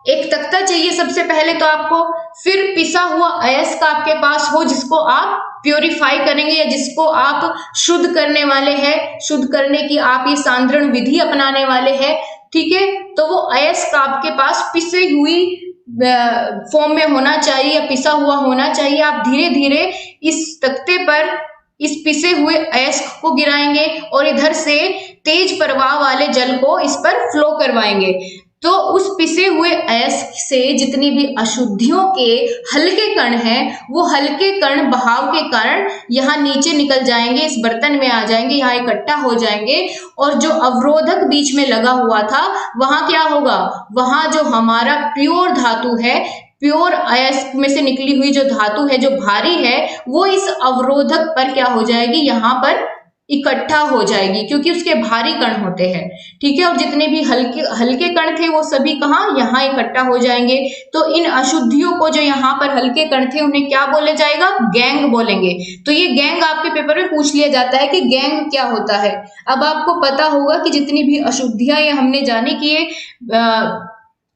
एक तख्ता चाहिए सबसे पहले तो आपको, फिर पिसा हुआ अयस्क आपके पास हो जिसको आप प्योरीफाई करेंगे या जिसको आप शुद्ध करने वाले हैं, शुद्ध करने की आप ये सांद्रण विधि अपनाने वाले हैं। ठीक है, तो वो अयस्क आपके पास पिसी हुई फॉर्म में होना चाहिए या पिसा हुआ होना चाहिए। आप धीरे धीरे इस तख्ते पर इस पिसे हुए अयस्क को गिराएंगे और इधर से तेज प्रवाह वाले जल को इस पर फ्लो करवाएंगे। तो उस पिसे हुए अयस्क से जितनी भी अशुद्धियों के हल्के कण हैं, वो हल्के कण बहाव के कारण यहाँ नीचे निकल जाएंगे, इस बर्तन में आ जाएंगे, यहाँ इकट्ठा हो जाएंगे और जो अवरोधक बीच में लगा हुआ था वहां क्या होगा? वहां जो हमारा प्योर धातु है, प्योर अयस्क में से निकली हुई जो धातु है, जो भारी है, वो इस अवरोधक पर क्या हो जाएगी? यहाँ पर इकट्ठा हो जाएगी, क्योंकि उसके भारी कण होते हैं। ठीक है, और जितने भी हल्के कण थे वो सभी कहाँ? यहाँ इकट्ठा हो जाएंगे। तो इन अशुद्धियों को, जो यहाँ पर हल्के कण थे, उन्हें क्या बोले जाएगा? गैंग बोलेंगे। तो ये गैंग आपके पेपर में पूछ लिया जाता है कि गैंग क्या होता है। अब आपको पता होगा कि जितनी भी अशुद्धियां ये हमने जाने की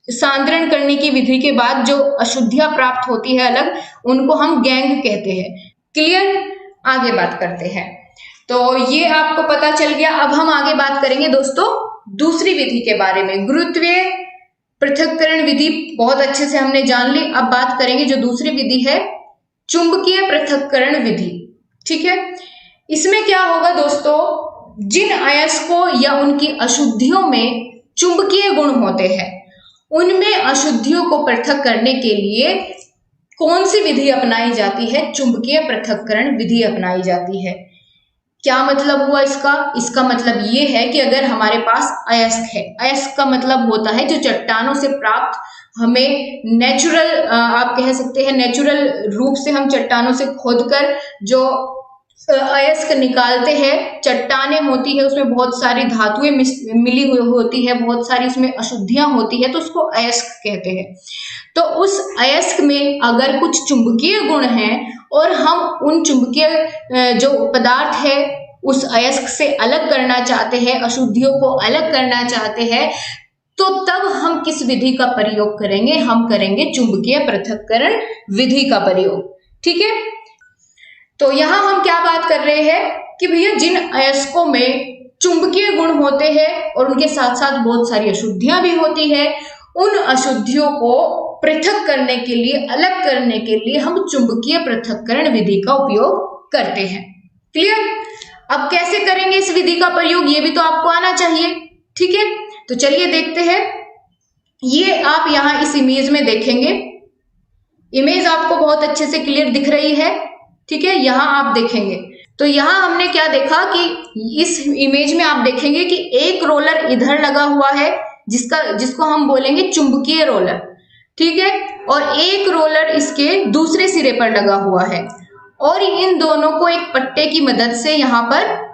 सांद्रण करने की विधि के बाद जो अशुद्धियां प्राप्त होती है अलग, उनको हम गैंग कहते हैं। क्लियर? आगे बात करते हैं। तो ये आपको पता चल गया। अब हम आगे बात करेंगे दोस्तों दूसरी विधि के बारे में। गुरुत्वीय पृथक्करण विधि बहुत अच्छे से हमने जान ली। अब बात करेंगे जो दूसरी विधि है, चुंबकीय पृथक्करण विधि। ठीक है, इसमें क्या होगा दोस्तों? जिन अयस्कों या उनकी अशुद्धियों में चुंबकीय गुण होते हैं, उनमें अशुद्धियों को पृथक करने के लिए कौन सी विधि अपनाई जाती है? चुंबकीय पृथक्करण विधि अपनाई जाती है। क्या मतलब हुआ इसका? इसका मतलब ये है कि अगर हमारे पास अयस्क है, अयस्क का मतलब होता है जो चट्टानों से प्राप्त हमें नेचुरल, आप कह सकते हैं नेचुरल रूप से हम चट्टानों से खोदकर जो अयस्क निकालते हैं, चट्टानें होती है, उसमें बहुत सारी धातुएं मिली हुई होती है, बहुत सारी उसमें अशुद्धियां होती है, तो उसको अयस्क कहते हैं। तो उस अयस्क में अगर कुछ चुंबकीय गुण हैं और हम उन चुंबकीय जो पदार्थ है उस अयस्क से अलग करना चाहते हैं, अशुद्धियों को अलग करना चाहते हैं, तो तब हम किस विधि का प्रयोग करेंगे? हम करेंगे चुंबकीय पृथक्करण विधि का प्रयोग। ठीक है, तो यहां हम क्या बात कर रहे हैं कि भैया जिन अयस्कों में चुंबकीय गुण होते हैं और उनके साथ साथ बहुत सारी अशुद्धियां भी होती है, उन अशुद्धियों को पृथक करने के लिए, अलग करने के लिए हम चुंबकीय पृथक्करण विधि का उपयोग करते हैं। क्लियर? अब कैसे करेंगे इस विधि का प्रयोग, ये भी तो आपको आना चाहिए। ठीक है, तो चलिए देखते हैं। ये आप यहां इस इमेज में देखेंगे, इमेज आपको बहुत अच्छे से क्लियर दिख रही है। ठीक है, यहां आप देखेंगे तो यहां हमने क्या देखा कि इस इमेज में आप देखेंगे कि एक रोलर इधर लगा हुआ है जिसको हम बोलेंगे चुंबकीय रोलर। ठीक है, और एक रोलर इसके दूसरे सिरे पर लगा हुआ है और इन दोनों को एक पट्टे की मदद से यहाँ पर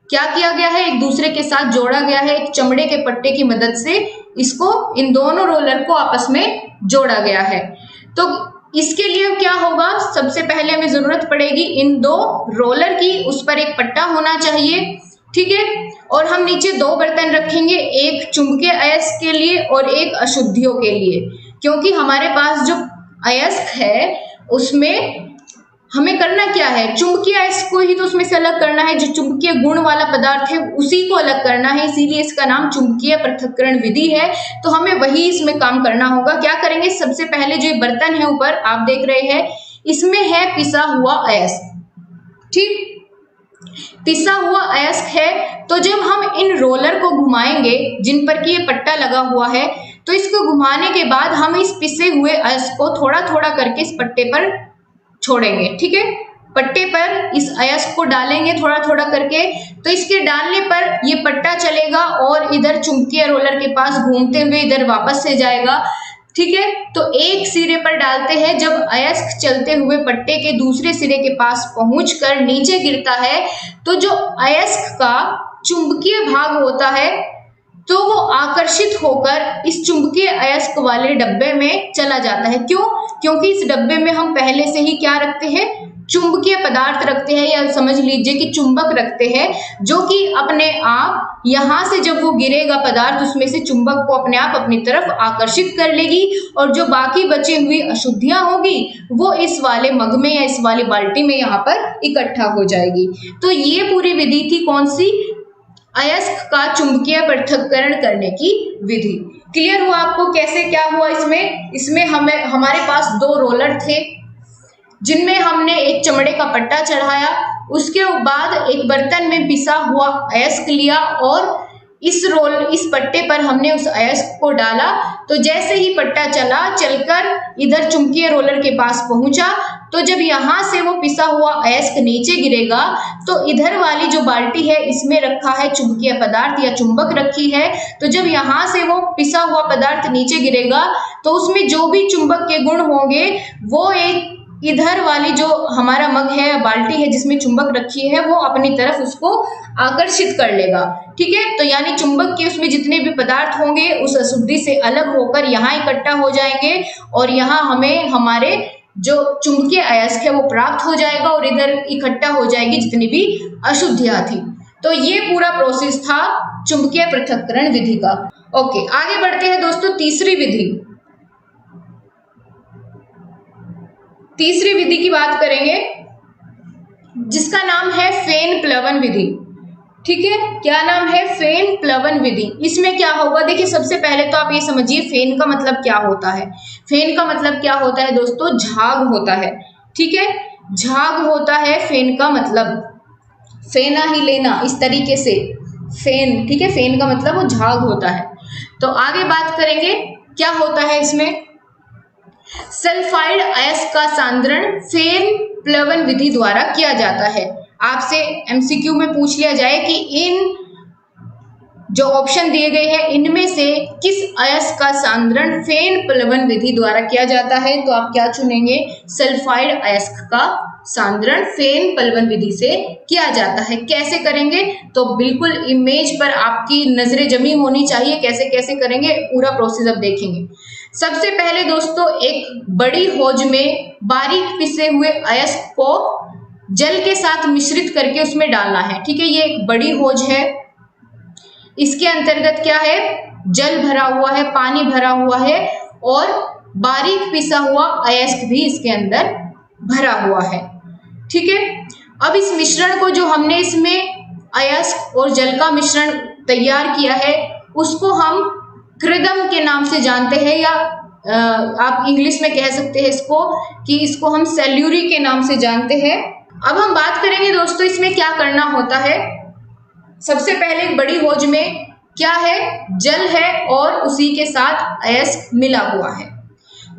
क्या किया गया है, एक दूसरे के साथ जोड़ा गया है। एक चमड़े के पट्टे की मदद से इसको, इन दोनों रोलर को आपस में जोड़ा गया है। तो इसके लिए क्या होगा, सबसे पहले हमें जरूरत पड़ेगी इन दो रोलर की, उस पर एक पट्टा होना चाहिए। ठीक है, और हम नीचे दो बर्तन रखेंगे, एक चुंबकीय अयस्क के लिए और एक अशुद्धियों के लिए, क्योंकि हमारे पास जो अयस्क है उसमें हमें करना क्या है, चुंबकीय अयस्क को ही तो उसमें से अलग करना है, जो चुंबकीय गुण वाला पदार्थ है उसी को अलग करना है, इसीलिए इसका नाम चुंबकीय पृथक्करण विधि है। तो हमें वही इसमें काम करना होगा। क्या करेंगे, सबसे पहले जो बर्तन है ऊपर आप देख रहे हैं, इसमें है पिसा हुआ अयस्क। ठीक, पिसा हुआ अयस्क है, तो जब हम इन रोलर को घुमाएंगे जिन पर कि ये पट्टा लगा हुआ है, तो इसको घुमाने के बाद हम इस पिसे हुए अयस्क को थोड़ा थोड़ा करके इस पट्टे पर छोड़ेंगे। ठीक है, पट्टे पर इस अयस्क को डालेंगे थोड़ा थोड़ा करके, तो इसके डालने पर ये पट्टा चलेगा और इधर चुंबकीय रोलर के पास घूमते हुए इधर वापस से जाएगा। ठीक है, तो एक सिरे पर डालते हैं, जब अयस्क चलते हुए पट्टे के दूसरे सिरे के पास पहुंचकर नीचे गिरता है, तो जो अयस्क का चुंबकीय भाग होता है तो वो आकर्षित होकर इस चुंबकीय अयस्क वाले डब्बे में चला जाता है। क्यों? क्योंकि इस डब्बे में हम पहले से ही क्या रखते हैं, चुंबकीय पदार्थ रखते हैं, या समझ लीजिए कि चुंबक रखते हैं, जो कि अपने आप यहाँ से जब वो गिरेगा पदार्थ, उसमें से चुंबक को अपने आप अपनी तरफ आकर्षित कर लेगी और जो बाकी बची हुई अशुद्धियां होगी वो इस वाले मग में या इस वाली बाल्टी में यहाँ पर इकट्ठा हो जाएगी। तो ये पूरी विधि थी कौन सी, अयस्क का चुंबकीय पृथक्करण करने की विधि। क्लियर हुआ आपको कैसे क्या हुआ इसमें हमारे पास दो रोलर थे जिनमें हमने एक चमड़े का पट्टा चढ़ाया, उसके बाद एक बर्तन में पिसा हुआ अयस्क लिया और इस पट्टे पर हमने उस अयस्क को डाला। तो जैसे ही पट्टा चलकर इधर चुंबकीय रोलर के पास पहुंचा, तो जब यहाँ से वो पिसा हुआ अयस्क नीचे गिरेगा तो इधर वाली जो बाल्टी है इसमें रखा है चुंबकीय पदार्थ या चुंबक रखी है, तो जब यहाँ से वो पिसा हुआ पदार्थ नीचे गिरेगा तो उसमें जो भी चुंबक के गुण होंगे वो एक इधर वाली जो हमारा मग है, बाल्टी है जिसमें चुंबक रखी है, वो अपनी तरफ उसको आकर्षित कर लेगा। ठीक है, तो यानी चुंबक के उसमें जितने भी पदार्थ होंगे उस अशुद्धि से अलग होकर यहाँ इकट्ठा हो जाएंगे और यहाँ हमें हमारे जो चुंबकीय अयस्क है वो प्राप्त हो जाएगा और इधर इकट्ठा हो जाएगी जितनी भी अशुद्धियां थी। तो ये पूरा प्रोसेस था चुंबकीय पृथक्करण विधि का। ओके, आगे बढ़ते हैं दोस्तों। तीसरी विधि की बात करेंगे जिसका नाम है फेन प्लवन विधि। ठीक है, क्या नाम है, फेन प्लवन विधि। इसमें क्या होगा, देखिए सबसे पहले तो आप ये समझिए फेन का मतलब क्या होता है। फेन का मतलब क्या होता है दोस्तों, झाग होता है। ठीक है, झाग होता है फेन का मतलब, फेना ही लेना, इस तरीके से फेन। ठीक है, फेन का मतलब वो झाग होता है। तो आगे बात करेंगे क्या होता है इसमें। सल्फाइड अयस्क का सांद्रण फेन प्लवन विधि द्वारा किया जाता है। आपसे एमसीक्यू में पूछ लिया जाए कि इन जो ऑप्शन दिए गए हैं इनमें से किस अयस्क का सांद्रण फेन प्लवन विधि द्वारा किया जाता है? तो आप क्या चुनेंगे? सल्फाइड अयस्क का सांद्रण फेन प्लवन विधि से किया जाता है। कैसे करेंगे? तो बिल्कुल इमेज पर आपकी नजरें जमी होनी चाहिए, कैसे कैसे करेंगे पूरा प्रोसेस अब देखेंगे। सबसे पहले दोस्तों एक बड़ी हौज में बारीक पिसे हुए अयस्क को जल के साथ मिश्रित करके उसमें डालना है। ठीक है, ये एक बड़ी हौज है, इसके अंतर्गत क्या है? जल भरा हुआ है, पानी भरा हुआ है और बारीक पिसा हुआ अयस्क भी इसके अंदर भरा हुआ है। ठीक है, अब इस मिश्रण को जो हमने इसमें अयस्क और जल का मिश्रण तैयार किया है उसको हम कृदम के नाम से जानते हैं, या आप इंग्लिश में कह सकते हैं इसको कि इसको हम सेल्यूरी के नाम से जानते हैं। अब हम बात करेंगे दोस्तों इसमें क्या करना होता है। सबसे पहले एक बड़ी हौज में क्या है? जल है और उसी के साथ अयस्क मिला हुआ है।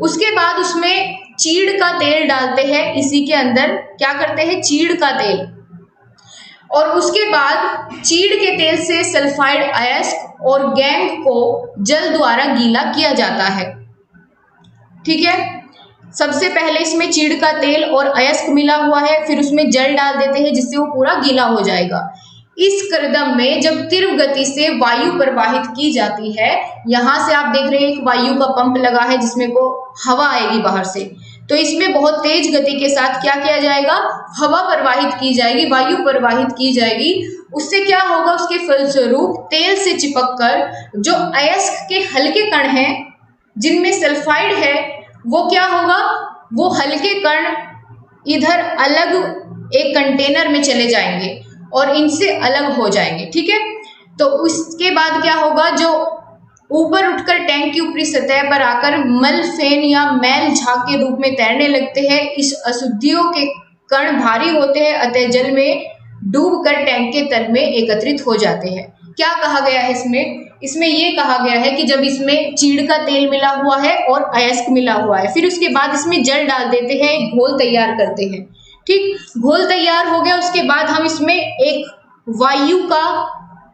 उसके बाद उसमें चीड़ का तेल डालते हैं, इसी के अंदर क्या करते हैं? चीड़ का तेल, और उसके बाद चीड़ के तेल से सल्फाइड अयस्क और गैंग को जल द्वारा गीला किया जाता है। ठीक है, सबसे पहले इसमें चीड़ का तेल और अयस्क मिला हुआ है, फिर उसमें जल डाल देते हैं जिससे वो पूरा गीला हो जाएगा। इस कृदम में जब तीव्र गति से वायु प्रवाहित की जाती है, यहां से आप देख रहे हैं एक वायु का पंप लगा है जिसमें को हवा आएगी बाहर से, तो इसमें बहुत तेज गति के साथ क्या किया जाएगा? हवा प्रवाहित की जाएगी, वायु प्रवाहित की जाएगी। उससे क्या होगा? उसके फलस्वरूप तेल से चिपककर जो अयस्क के हल्के कण हैं जिनमें सल्फाइड है वो क्या होगा? वो हल्के कण इधर अलग एक कंटेनर में चले जाएंगे और इनसे अलग हो जाएंगे। ठीक है, तो उसके बाद क्या होगा? जो ऊपर उठकर टैंक की ऊपरी सतह पर आकर मल फेन या मैल झाग के रूप में तैरने लगते हैं। इस अशुद्धियों के कण भारी होते हैं, अतः जल में डूबकर टैंक के तल में एकत्रित हो जाते हैं। क्या कहा गया है इसमें ये कहा गया है कि जब इसमें चीड़ का तेल मिला हुआ है और अयस्क मिला हुआ है, फिर उसके बाद इसमें जल डाल देते हैं, एक घोल तैयार करते हैं। ठीक, घोल तैयार हो गया, उसके बाद हम इसमें एक वायु का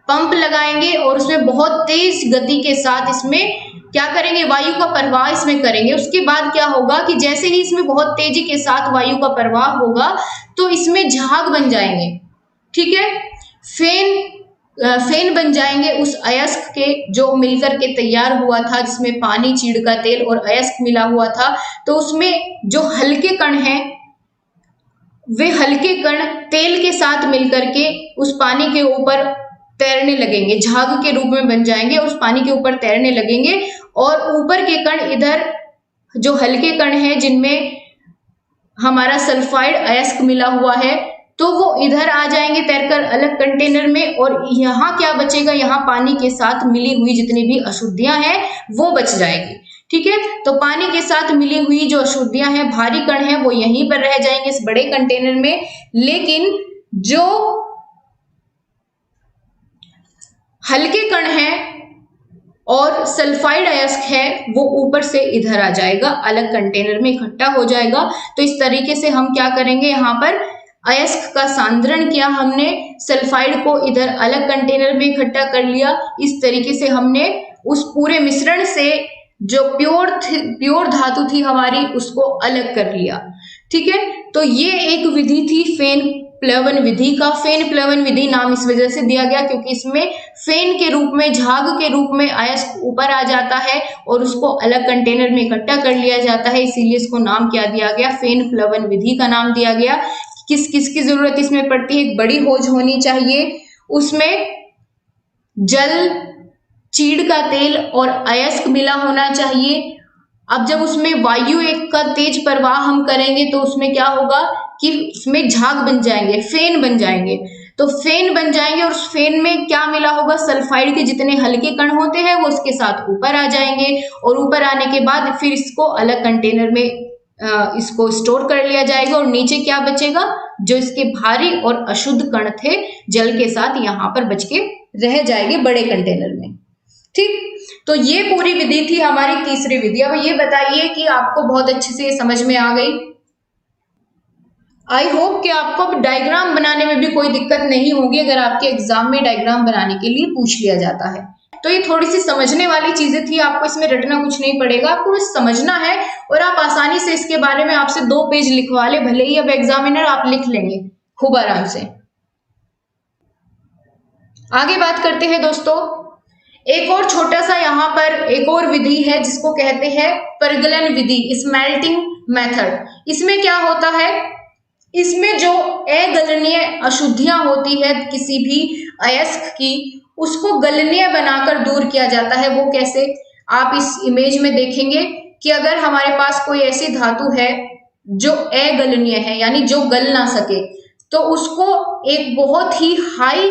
पंप लगाएंगे और उसमें बहुत तेज गति के साथ इसमें क्या करेंगे? वायु का प्रवाह इसमें करेंगे। उसके बाद क्या होगा कि जैसे ही इसमें बहुत तेजी के साथ वायु का प्रवाह होगा तो इसमें झाग बन जाएंगे। ठीक है, फेन बन जाएंगे उस अयस्क के जो मिलकर के तैयार हुआ था, जिसमें पानी, चीड़ का तेल और अयस्क मिला हुआ था। तो उसमें जो हल्के कण हैं वे हल्के कण तेल के साथ मिलकर के उस पानी के ऊपर तैरने लगेंगे, झाग के रूप में बन जाएंगे और उस पानी के ऊपर तैरने लगेंगे। और ऊपर के कण इधर जो हल्के कण हैं जिनमें हमारा सल्फाइड अयस्क मिला हुआ है, तो वो इधर आ जाएंगे तैरकर अलग कंटेनर में, और यहाँ क्या बचेगा? यहाँ पानी के साथ मिली हुई जितनी भी अशुद्धियां हैं वो बच जाएगी। ठीक है, तो पानी के साथ मिली हुई जो अशुद्धियां हैं, भारी कण हैं, वो यहीं पर रह जाएंगे इस बड़े कंटेनर में, लेकिन जो हल्के कण हैं और सल्फाइड अयस्क है वो ऊपर से इधर आ जाएगा, अलग कंटेनर में इकट्ठा हो जाएगा। तो इस तरीके से हम क्या करेंगे? यहाँ पर अयस्क का सांद्रण किया हमने, सल्फाइड को इधर अलग कंटेनर में इकट्ठा कर लिया। इस तरीके से हमने उस पूरे मिश्रण से जो प्योर धातु थी हमारी उसको अलग कर लिया। ठीक है, तो ये एक विधि थी फेन प्लवन विधि का। फेन प्लवन विधि नाम इस वजह से दिया गया क्योंकि इसमें फेन के रूप में, झाग के रूप में अयस्क ऊपर आ जाता है और उसको अलग कंटेनर में इकट्ठा कर लिया जाता है, इसीलिए इसको नाम क्या दिया गया? फेन प्लवन विधि का नाम दिया गया। किस किस की जरूरत इसमें पड़ती है? एक बड़ी हौज होनी चाहिए, उसमें जल, चीड़ का तेल और अयस्क मिला होना चाहिए। अब जब उसमें वायु एक का तेज प्रवाह हम करेंगे तो उसमें क्या होगा कि उसमें झाग बन जाएंगे, फेन बन जाएंगे। तो फेन बन जाएंगे और उस फेन में क्या मिला होगा? सल्फाइड के जितने हल्के कण होते हैं वो उसके साथ ऊपर आ जाएंगे, और ऊपर आने के बाद फिर इसको अलग कंटेनर में इसको स्टोर कर लिया जाएगा, और नीचे क्या बचेगा? जो इसके भारी और अशुद्ध कण थे जल के साथ यहाँ पर बच के रह जाएंगे बड़े कंटेनर में। ठीक, तो ये पूरी विधि थी हमारी तीसरी विधि। अब ये बताइए कि आपको बहुत अच्छे से समझ में आ गई। आई होप कि आपको अब डायग्राम बनाने में भी कोई दिक्कत नहीं होगी अगर आपके एग्जाम में डायग्राम बनाने के लिए पूछ लिया जाता है। तो ये थोड़ी सी समझने वाली चीजें थी, आपको इसमें रटना कुछ नहीं पड़ेगा, आपको बस समझना है और आप आसानी से इसके बारे में आपसे 2 पेज लिखवा ले, भले ही अब एग्जामिनर आप लिख लेंगे खूब आराम से। आगे बात करते हैं दोस्तों, एक और छोटा सा यहाँ पर एक और विधि है जिसको कहते हैं परगलन विधि, स्मेल्टिंग मेथड। इसमें क्या होता है, इसमें जो अगलनीय अशुद्धियां होती है किसी भी अयस्क की, उसको गलनीय बनाकर दूर किया जाता है। वो कैसे, आप इस इमेज में देखेंगे कि अगर हमारे पास कोई ऐसी धातु है जो अगलनीय है यानी जो गल ना सके, तो उसको एक बहुत ही हाई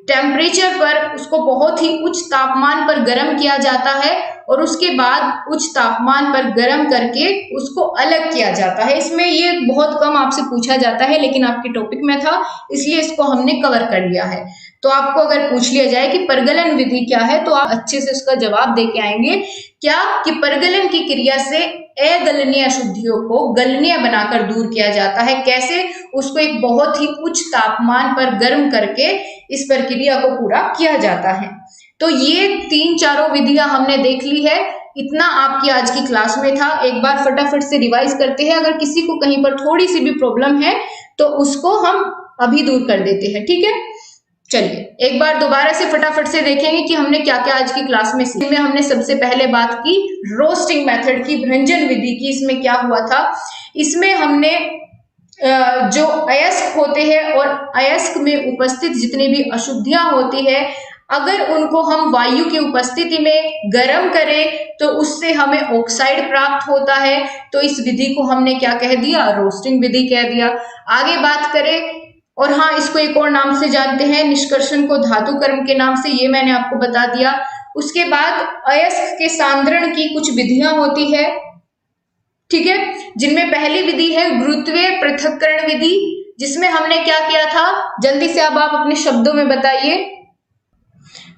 टेम्परेचर पर, उसको बहुत ही उच्च तापमान पर गर्म किया जाता है और उसके बाद उच्च तापमान पर गर्म करके उसको अलग किया जाता है। इसमें ये बहुत कम आपसे पूछा जाता है, लेकिन आपके टॉपिक में था इसलिए इसको हमने कवर कर लिया है। तो आपको अगर पूछ लिया जाए कि परगलन विधि क्या है, तो आप अच्छे से उसका जवाब दे के आएंगे क्या, कि परगलन की क्रिया से अगलनीय अशुद्धियों को गलनीय बनाकर दूर किया जाता है। कैसे, उसको एक बहुत ही उच्च तापमान पर गर्म करके इस प्रक्रिया को पूरा किया जाता है। तो ये 3-4 विधियां हमने देख ली है। इतना आपकी आज की क्लास में था। एक बार फटाफट से रिवाइज करते हैं, अगर किसी को कहीं पर थोड़ी सी भी प्रॉब्लम है तो उसको हम अभी दूर कर देते हैं, ठीक है। चलिए एक बार दोबारा से फटाफट से देखेंगे कि हमने क्या क्या आज की क्लास में सीखा। हमने सबसे पहले बात की रोस्टिंग मेथड की, भ्रंजन विधि की। इसमें क्या हुआ था, इसमें हमने जो अयस्क होते हैं और अयस्क में उपस्थित जितनी भी अशुद्धियां होती है, अगर उनको हम वायु की उपस्थिति में गर्म करें तो उससे हमें ऑक्साइड प्राप्त होता है। तो इस विधि को हमने क्या कह दिया, रोस्टिंग विधि कह दिया। आगे बात करें, और हाँ इसको एक और नाम से जानते हैं, निष्कर्षण को धातु कर्म के नाम से, ये मैंने आपको बता दिया। उसके बाद अयस्क के सांद्रण की कुछ विधियां होती है, ठीक है, जिनमें पहली विधि है गुरुत्वीय पृथक्करण विधि, जिसमें हमने क्या किया था, जल्दी से अब आप अपने शब्दों में बताइए।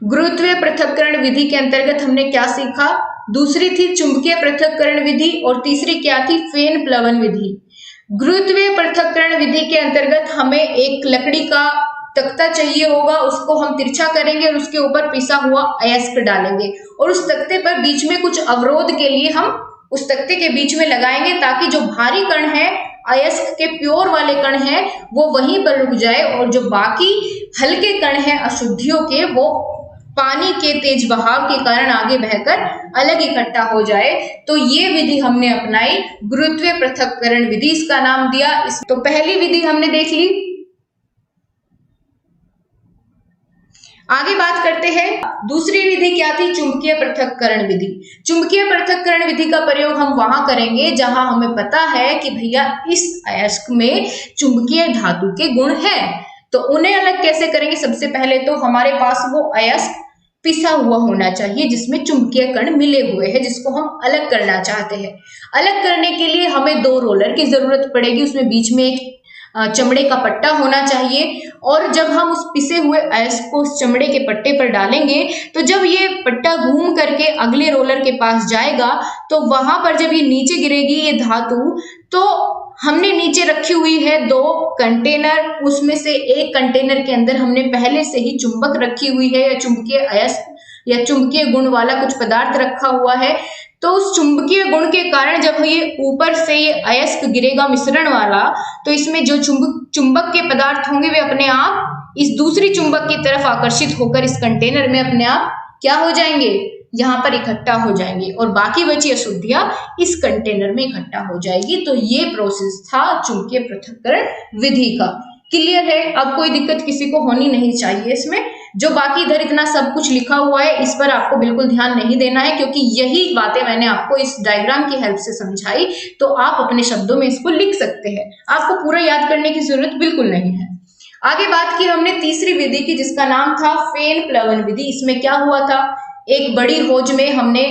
गुरुत्वीय पृथक्करण विधि के अंतर्गत हमने क्या सीखा। दूसरी थी चुंबकीय पृथक्करण विधि और तीसरी क्या थी, फेन प्लवन विधि। गुरुत्वीय पृथक्करण विधि के अंतर्गत हमें एक लकड़ी का तख्ता चाहिए होगा, उसको हम तिरछा करेंगे और उसके ऊपर पिसा हुआ अयस्क डालेंगे और उस तख्ते पर बीच में कुछ अवरोध के लिए हम उस तख्ते के बीच में लगाएंगे, ताकि जो भारी कण है, अयस्क के प्योर वाले कण हैं, वो वहीं पर रुक जाए और जो बाकी हल्के कण हैं अशुद्धियों के, वो पानी के तेज बहाव के कारण आगे बहकर अलग इकट्ठा हो जाए। तो ये विधि हमने अपनाई, गुरुत्वीय पृथक्करण विधि इसका नाम दिया। तो पहली विधि हमने देख ली। आगे बात करते हैं, दूसरी विधि क्या थी, चुंबकीय पृथक्करण विधि। चुंबकीय पृथक्करण विधि का प्रयोग हम वहां करेंगे जहां हमें पता है कि भैया इस अयस्क में चुंबकीय धातु के गुण हैं। तो उन्हें अलग कैसे करेंगे, सबसे पहले तो हमारे पास वो अयस्क पिसा हुआ होना चाहिए जिसमें चुंबकीय कण मिले हुए हैं, जिसको हम अलग करना चाहते हैं। अलग करने के लिए हमें 2 रोलर की जरूरत पड़ेगी, उसमें बीच में एक चमड़े का पट्टा होना चाहिए। और जब हम उस पिसे हुए अयस्क को उस चमड़े के पट्टे पर डालेंगे, तो जब ये पट्टा घूम करके अगले रोलर के पास जाएगा, तो वहां पर जब ये नीचे गिरेगी ये धातु, तो हमने नीचे रखी हुई है 2 कंटेनर, उसमें से एक कंटेनर के अंदर हमने पहले से ही चुंबक रखी हुई है या चुंबकीय अयस्क या चुंबकीय गुण वाला कुछ पदार्थ रखा हुआ है। तो उस चुंबकीय गुण के कारण जब ये ऊपर से ये अयस्क गिरेगा मिश्रण वाला, तो इसमें जो चुंबक के पदार्थ होंगे वे अपने आप इस दूसरी चुंबक की तरफ आकर्षित होकर इस कंटेनर में अपने आप क्या हो जाएंगे, यहाँ पर इकट्ठा हो जाएंगे और बाकी बची अशुद्धियां इस कंटेनर में इकट्ठा हो जाएगी। तो ये प्रोसेस था चुंबकीय पृथक्करण विधि का। क्लियर है, अब कोई दिक्कत किसी को होनी नहीं चाहिए इसमें। जो बाकी इधर इतना सब कुछ लिखा हुआ है इस पर आपको बिल्कुल ध्यान नहीं देना है, क्योंकि यही बातें मैंने आपको इस डायग्राम की हेल्प से समझाई, तो आप अपने शब्दों में इसको लिख सकते हैं। आपको पूरा याद करने की जरूरत बिल्कुल नहीं है। आगे बात की हमने तीसरी विधि की, जिसका नाम था फेन प्लवन विधि। इसमें क्या हुआ था, एक बड़ी होज में हमने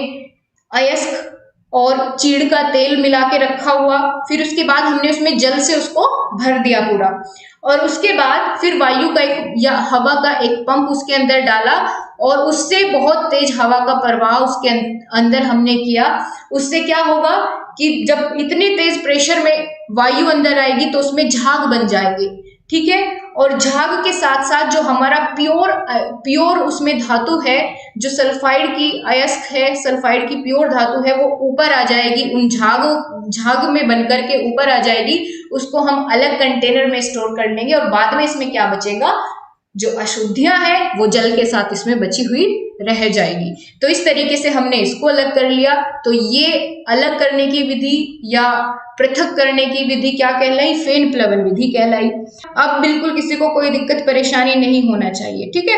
अयस्क और चीड़ का तेल मिला के रखा हुआ, फिर उसके बाद हमने उसमें जल से उसको भर दिया पूरा, और उसके बाद फिर वायु का एक या हवा का एक पंप उसके अंदर डाला और उससे बहुत तेज हवा का प्रवाह उसके अंदर हमने किया। उससे क्या होगा कि जब इतने तेज प्रेशर में वायु अंदर आएगी तो उसमें झाग बन जाएंगे, ठीक है। और झाग के साथ साथ जो हमारा प्योर उसमें धातु है, जो सल्फाइड की अयस्क है, सल्फाइड की प्योर धातु है, वो ऊपर आ जाएगी, उन झाग में बनकर के ऊपर आ जाएगी। उसको हम अलग कंटेनर में स्टोर कर लेंगे और बाद में इसमें क्या बचेगा, जो अशुद्धियां हैं वो जल के साथ इसमें बची हुई रह जाएगी। तो इस तरीके से हमने इसको अलग कर लिया। तो ये अलग करने की विधि या पृथक करने की विधि क्या कहलाई, फेन प्लवन विधि कहलाई। अब बिल्कुल किसी को कोई दिक्कत परेशानी नहीं होना चाहिए, ठीक है।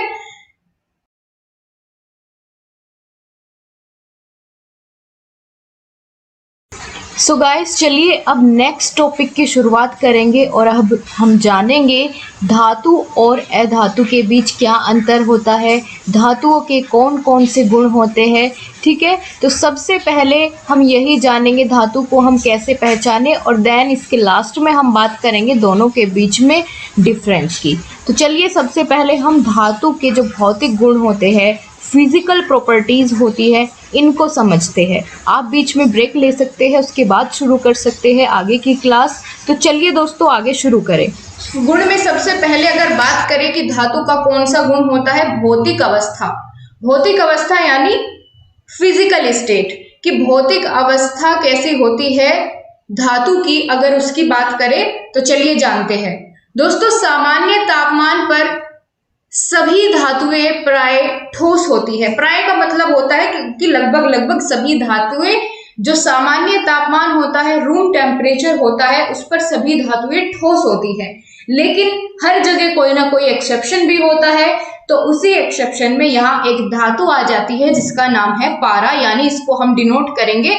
सो गाइस, चलिए अब नेक्स्ट टॉपिक की शुरुआत करेंगे और अब हम जानेंगे धातु और अधातु के बीच क्या अंतर होता है, धातुओं के कौन कौन से गुण होते हैं, ठीक है। तो सबसे पहले हम यही जानेंगे धातु को हम कैसे पहचाने, और देन इसके लास्ट में हम बात करेंगे दोनों के बीच में डिफरेंस की। तो चलिए सबसे पहले हम धातु के जो भौतिक गुण होते हैं, फिजिकल प्रॉपर्टीज होती है, इनको समझते हैं। आप बीच में ब्रेक ले सकते हैं, उसके बाद शुरू कर सकते हैं आगे की क्लास। तो चलिए दोस्तों आगे शुरू करें। गुण में सबसे पहले अगर बात करें कि धातु का कौन सा गुण होता है, भौतिक अवस्था। भौतिक अवस्था यानी फिजिकल स्टेट, कि भौतिक अवस्था कैसी होती है धातु की, अगर उसकी बात करें तो चलिए जानते हैं। दोस्तों, सामान्य तापमान पर सभी धातुएं प्राय ठोस होती है। प्राय का मतलब होता है कि लगभग सभी धातुएं, जो सामान्य तापमान होता है, रूम टेम्परेचर होता है, उस पर सभी धातुएं ठोस होती है। लेकिन हर जगह कोई ना कोई एक्सेप्शन भी होता है। तो उसी एक्सेप्शन में यहाँ एक धातु आ जाती है जिसका नाम है पारा, यानी इसको हम डिनोट करेंगे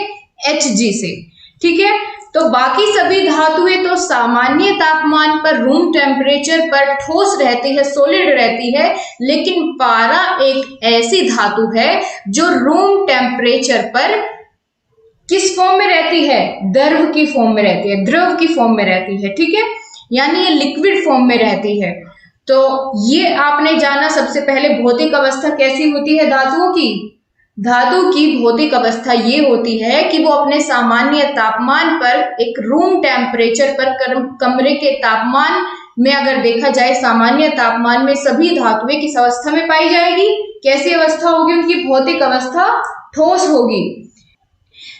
Hg से, ठीक है। तो बाकी सभी धातुएं तो सामान्य तापमान पर रूम टेम्परेचर पर ठोस रहती है, सॉलिड रहती है। लेकिन पारा एक ऐसी धातु है जो रूम टेम्परेचर पर किस फॉर्म में रहती है, द्रव की फॉर्म में रहती है, द्रव की फॉर्म में रहती है, ठीक है। यानी ये लिक्विड फॉर्म में रहती है। तो ये आपने जाना सबसे पहले भौतिक अवस्था कैसी होती है धातुओं की। धातु की भौतिक अवस्था ये होती है कि वो अपने सामान्य तापमान पर, एक रूम टेम्परेचर पर, कमरे के तापमान में अगर देखा जाए, सामान्य तापमान में सभी धातुएं किस अवस्था में पाई जाएगी, कैसी अवस्था होगी उनकी, भौतिक अवस्था ठोस होगी।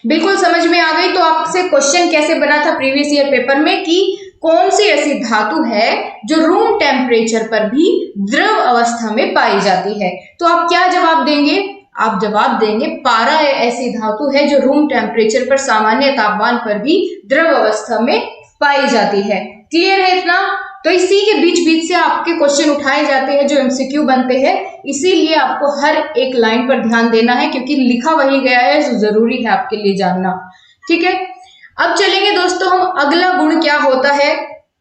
बिल्कुल समझ में आ गई। तो आपसे क्वेश्चन कैसे बना था प्रीवियस ईयर पेपर में कि कौन सी ऐसी धातु है जो रूम टेम्परेचर पर भी द्रव अवस्था में पाई जाती है। तो आप क्या जवाब देंगे, आप जवाब देंगे पारा ऐसी धातु है जो रूम टेम्परेचर पर, सामान्य तापमान पर भी द्रव अवस्था में पाई जाती है। क्लियर है इतना। तो इसी के बीच बीच से आपके क्वेश्चन उठाए जाते हैं जो एमसीक्यू बनते हैं, इसीलिए आपको हर एक लाइन पर ध्यान देना है, क्योंकि लिखा वही गया है जो जरूरी है आपके लिए जानना, ठीक है। अब चलेंगे दोस्तों हम, अगला गुण क्या होता है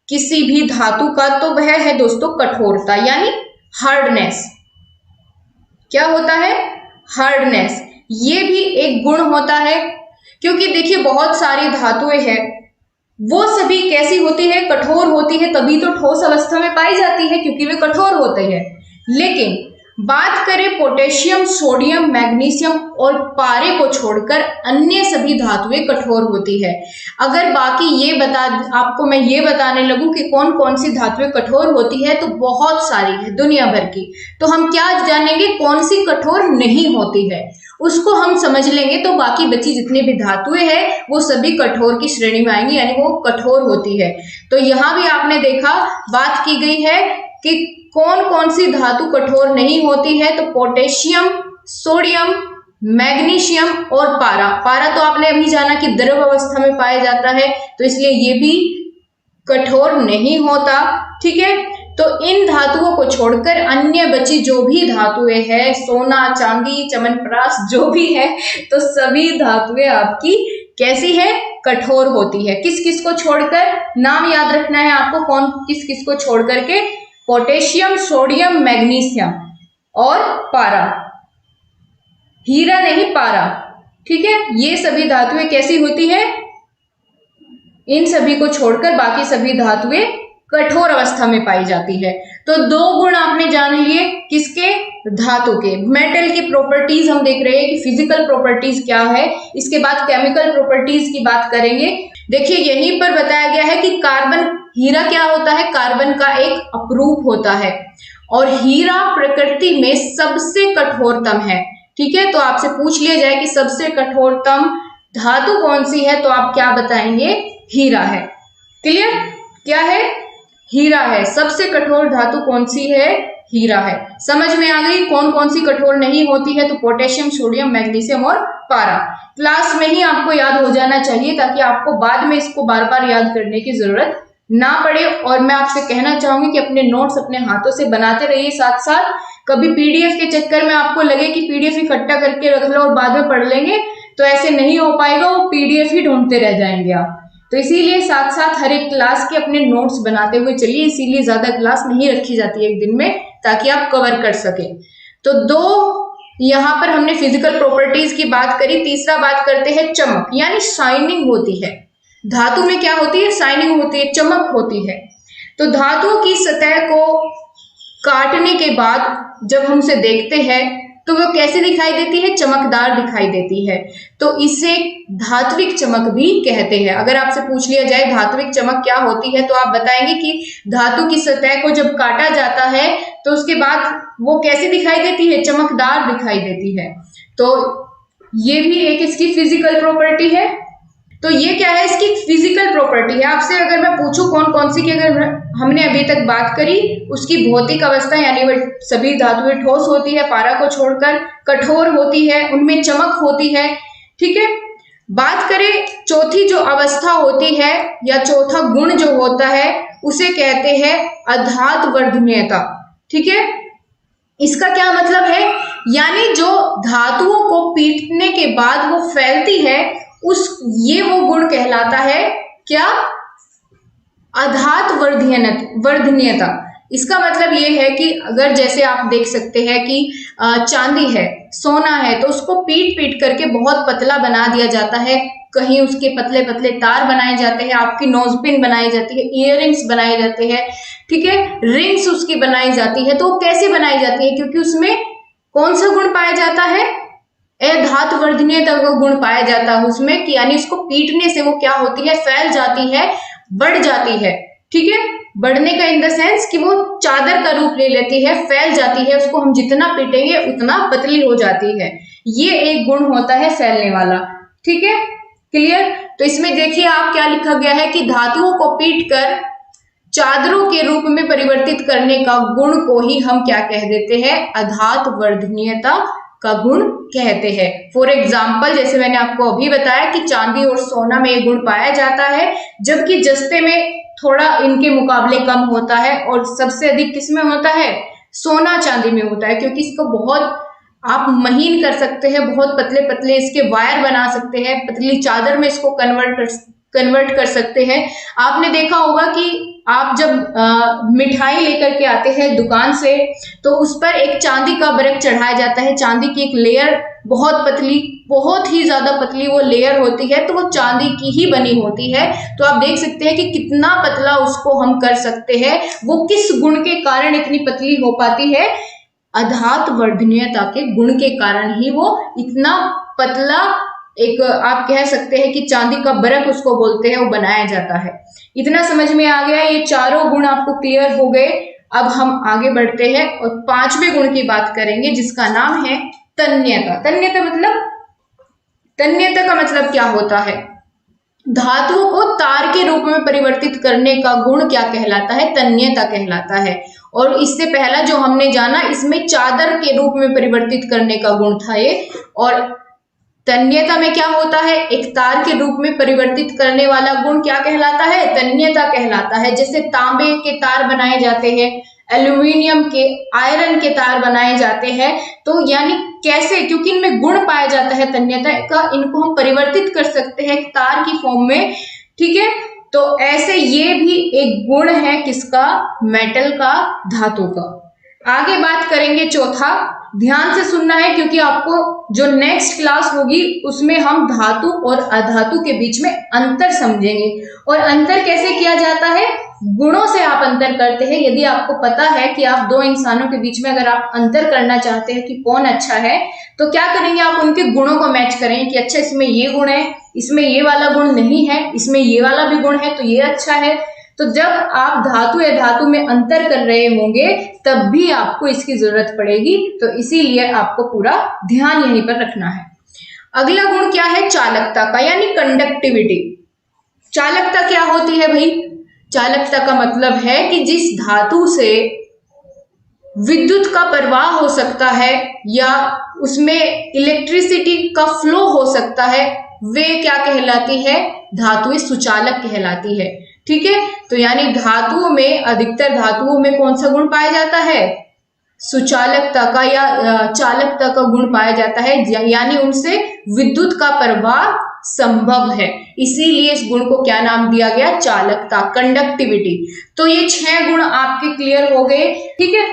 किसी भी धातु का, तो वह है दोस्तों कठोरता, यानी हार्डनेस। क्या होता है, हार्डनेस। ये भी एक गुण होता है, क्योंकि देखिए बहुत सारी धातुएं हैं, वो सभी कैसी होती है, कठोर होती है, तभी तो ठोस अवस्था में पाई जाती है, क्योंकि वे कठोर होते हैं। लेकिन बात करें पोटेशियम, सोडियम, मैग्नीशियम और पारे को छोड़कर अन्य सभी धातुएं कठोर होती है। अगर बाकी आपको मैं ये बताने लगूं कि कौन कौन सी धातुएं कठोर होती है, तो बहुत सारी है दुनिया भर की। तो हम क्या जानेंगे, कौन सी कठोर नहीं होती है, उसको हम समझ लेंगे। तो बाकी बची जितनी भी धातुएं हैं वो सभी कठोर की श्रेणी में आएंगी, यानी वो कठोर होती है। तो यहाँ भी आपने देखा, बात की गई है कि कौन कौन सी धातु कठोर नहीं होती है। तो पोटेशियम, सोडियम, मैग्नीशियम और पारा। पारा तो आपने अभी जाना कि द्रव अवस्था में पाया जाता है, तो इसलिए ये भी कठोर नहीं होता, ठीक है। तो इन धातुओं को छोड़कर अन्य बची जो भी धातुएं हैं, सोना, चांदी, चमनप्राश, जो भी है, तो सभी धातुएं आपकी कैसी है, कठोर होती है। किस किस को छोड़कर, नाम याद रखना है आपको, कौन किस किस को छोड़ करके, पोटेशियम, सोडियम, मैग्नीशियम और पारा। हीरा नहीं, पारा, ठीक है। ये सभी धातुएं कैसी होती है, इन सभी को छोड़कर बाकी सभी धातुएं कठोर अवस्था में पाई जाती है। तो दो गुण आपने जान लिए, किसके, धातु के। मेटल की प्रॉपर्टीज हम देख रहे हैं कि फिजिकल प्रॉपर्टीज क्या है, इसके बाद केमिकल प्रॉपर्टीज की बात करेंगे। देखिए यहीं पर बताया गया है कि कार्बन, हीरा क्या होता है, कार्बन का एक अपरूप होता है और हीरा प्रकृति में सबसे कठोरतम है। ठीक है, तो आपसे पूछ लिया जाए कि सबसे कठोरतम धातु कौन सी है, तो आप क्या बताएंगे, हीरा है। क्लियर, क्या है, हीरा है। सबसे कठोर धातु कौन सी है, हीरा है। समझ में आ गई कौन कौन सी कठोर नहीं होती है, तो पोटेशियम, सोडियम, मैग्नीशियम और पारा। क्लास में ही आपको याद हो जाना चाहिए ताकि आपको बाद में इसको बार बार याद करने की जरूरत ना पड़े। और मैं आपसे कहना चाहूंगी कि अपने नोट्स अपने हाथों से बनाते रहिए साथ साथ। कभी पीडीएफ के चक्कर में आपको लगे कि पीडीएफ इकट्ठा करके रख लो और बाद में पढ़ लेंगे, तो ऐसे नहीं हो पाएगा, वो पीडीएफ ही ढूंढते रह जाएंगे आप। तो इसीलिए साथ साथ हर एक क्लास के अपने नोट्स बनाते हुए चलिए, इसीलिए ज्यादा क्लास नहीं रखी जाती है एक दिन में, ताकि आप कवर कर सके। तो दो यहाँ पर हमने फिजिकल प्रॉपर्टीज की बात करी। तीसरा बात करते हैं चमक, यानी शाइनिंग होती है। धातु में क्या होती है, शाइनिंग होती है, चमक होती है। तो धातु की सतह को काटने के बाद जब हम उसे देखते हैं तो वो कैसे दिखाई देती है, चमकदार दिखाई देती है। तो इसे धात्विक चमक भी कहते हैं। अगर आपसे पूछ लिया जाए धात्विक चमक क्या होती है, तो आप बताएंगे कि धातु की सतह को जब काटा जाता है तो उसके बाद वो कैसे दिखाई देती है, चमकदार दिखाई देती है। तो ये भी एक इसकी फिजिकल प्रॉपर्टी है। तो ये क्या है, इसकी फिजिकल प्रॉपर्टी है। आपसे अगर मैं पूछूं कौन कौन सी की अगर हमने अभी तक बात करी, उसकी भौतिक अवस्था यानी वह सभी धातुएं ठोस होती है, पारा को छोड़कर, कठोर होती है, उनमें चमक होती है। ठीक है, बात करें चौथी जो अवस्था होती है या चौथा गुण जो होता है, उसे कहते हैं अधात वर्धनीयता। ठीक है, इसका क्या मतलब है, यानी जो धातुओं को पीटने के बाद वो फैलती है, ये वो गुण कहलाता है क्या, अधात वर्धनीयता। इसका मतलब ये है कि अगर जैसे आप देख सकते हैं कि चांदी है, सोना है, तो उसको पीट पीट करके बहुत पतला बना दिया जाता है। कहीं उसके पतले पतले तार बनाए जाते हैं, आपकी नोज पिन बनाई जाती है, इयररिंग्स बनाए जाते हैं, ठीक है, रिंग्स उसकी बनाई जाती है। तो वो कैसे बनाई जाती है, क्योंकि उसमें कौन सा गुण पाया जाता है, अधात वर्धनीयता का गुण पाया जाता है उसमें, कि यानी उसको पीटने से वो क्या होती है, फैल जाती है, बढ़ जाती है। ठीक है, बढ़ने का इन द सेंस कि वो चादर का रूप ले लेती है, फैल जाती है, उसको हम जितना पीटेंगे उतना पतली हो जाती है। ये एक गुण होता है फैलने वाला। ठीक है, क्लियर। तो इसमें देखिए आप क्या लिखा गया है कि धातुओं को पीटकर चादरों के रूप में परिवर्तित करने का गुण को ही हम क्या कह देते हैं, अधात वर्धनीयता का गुण कहते हैं। फॉर एग्जाम्पल, जैसे मैंने आपको अभी बताया कि चांदी और सोना में ये गुण पाया जाता है, जबकि जस्ते में थोड़ा इनके मुकाबले कम होता है, और सबसे अधिक किसमें होता है, सोना चांदी में होता है, क्योंकि इसको बहुत आप महीन कर सकते हैं, बहुत पतले पतले इसके वायर बना सकते हैं, पतली चादर में इसको कन्वर्ट कर सकते हैं। आपने देखा होगा कि आप जब मिठाई लेकर के आते हैं दुकान से, तो उस पर एक चांदी का बरक चढ़ाया जाता है, चांदी की एक लेयर बहुत पतली, बहुत ही ज्यादा पतली वो लेयर होती है, तो वो चांदी की ही बनी होती है। तो आप देख सकते हैं कि कितना पतला उसको हम कर सकते हैं, वो किस गुण के कारण इतनी पतली हो पाती है, अधात वर्धनीयता के गुण के कारण ही वो इतना पतला, एक आप कह सकते हैं कि चांदी का बरक उसको बोलते हैं, वो बनाया जाता है। इतना समझ में आ गया, ये चारों गुण आपको क्लियर हो गए। अब हम आगे बढ़ते हैं और पांचवें गुण की बात करेंगे, जिसका नाम है तन्यता। तन्यता का मतलब क्या होता है, धातुओं को तार के रूप में परिवर्तित करने का गुण क्या कहलाता है, तन्यता कहलाता है। और इससे पहला जो हमने जाना, इसमें चादर के रूप में परिवर्तित करने का गुण था ये, और तन्यता में क्या होता है, एक तार के रूप में परिवर्तित करने वाला गुण क्या कहलाता है, तन्यता कहलाता है। जैसे तांबे के तार बनाए जाते हैं, एल्यूमिनियम के, आयरन के तार बनाए जाते हैं, तो यानी कैसे, क्योंकि इनमें गुण पाया जाता है तन्यता का, इनको हम परिवर्तित कर सकते हैं तार की फॉर्म में। ठीक है, तो ऐसे ये भी एक गुण है किसका, मेटल का, धातु का। आगे बात करेंगे चौथा, ध्यान से सुनना है क्योंकि आपको जो नेक्स्ट क्लास होगी उसमें हम धातु और अधातु के बीच में अंतर समझेंगे। और अंतर कैसे किया जाता है, गुणों से आप अंतर करते हैं। यदि आपको पता है कि आप दो इंसानों के बीच में अगर आप अंतर करना चाहते हैं कि कौन अच्छा है, तो क्या करेंगे, आप उनके गुणों को मैच करेंगे कि अच्छा इसमें ये गुण है, इसमें ये वाला गुण नहीं है, इसमें ये वाला भी गुण है, तो ये अच्छा है। तो जब आप धातु या धातु में अंतर कर रहे होंगे तब भी आपको इसकी जरूरत पड़ेगी, तो इसीलिए आपको पूरा ध्यान यहीं पर रखना है। अगला गुण क्या है, चालकता का, यानी कंडक्टिविटी। चालकता क्या होती है भाई? चालकता का मतलब है कि जिस धातु से विद्युत का प्रवाह हो सकता है या उसमें इलेक्ट्रिसिटी का फ्लो हो सकता है, वे क्या कहलाती है, धातुएं सुचालक कहलाती है। ठीक है, तो यानी धातुओं में, अधिकतर धातुओं में कौन सा गुण पाया जाता है, सुचालकता का या चालकता का गुण पाया जाता है, यानी उनसे विद्युत का प्रवाह संभव है। इसीलिए इस गुण को क्या नाम दिया गया, चालकता, कंडक्टिविटी। तो ये 6 गुण आपके क्लियर हो गए। ठीक है,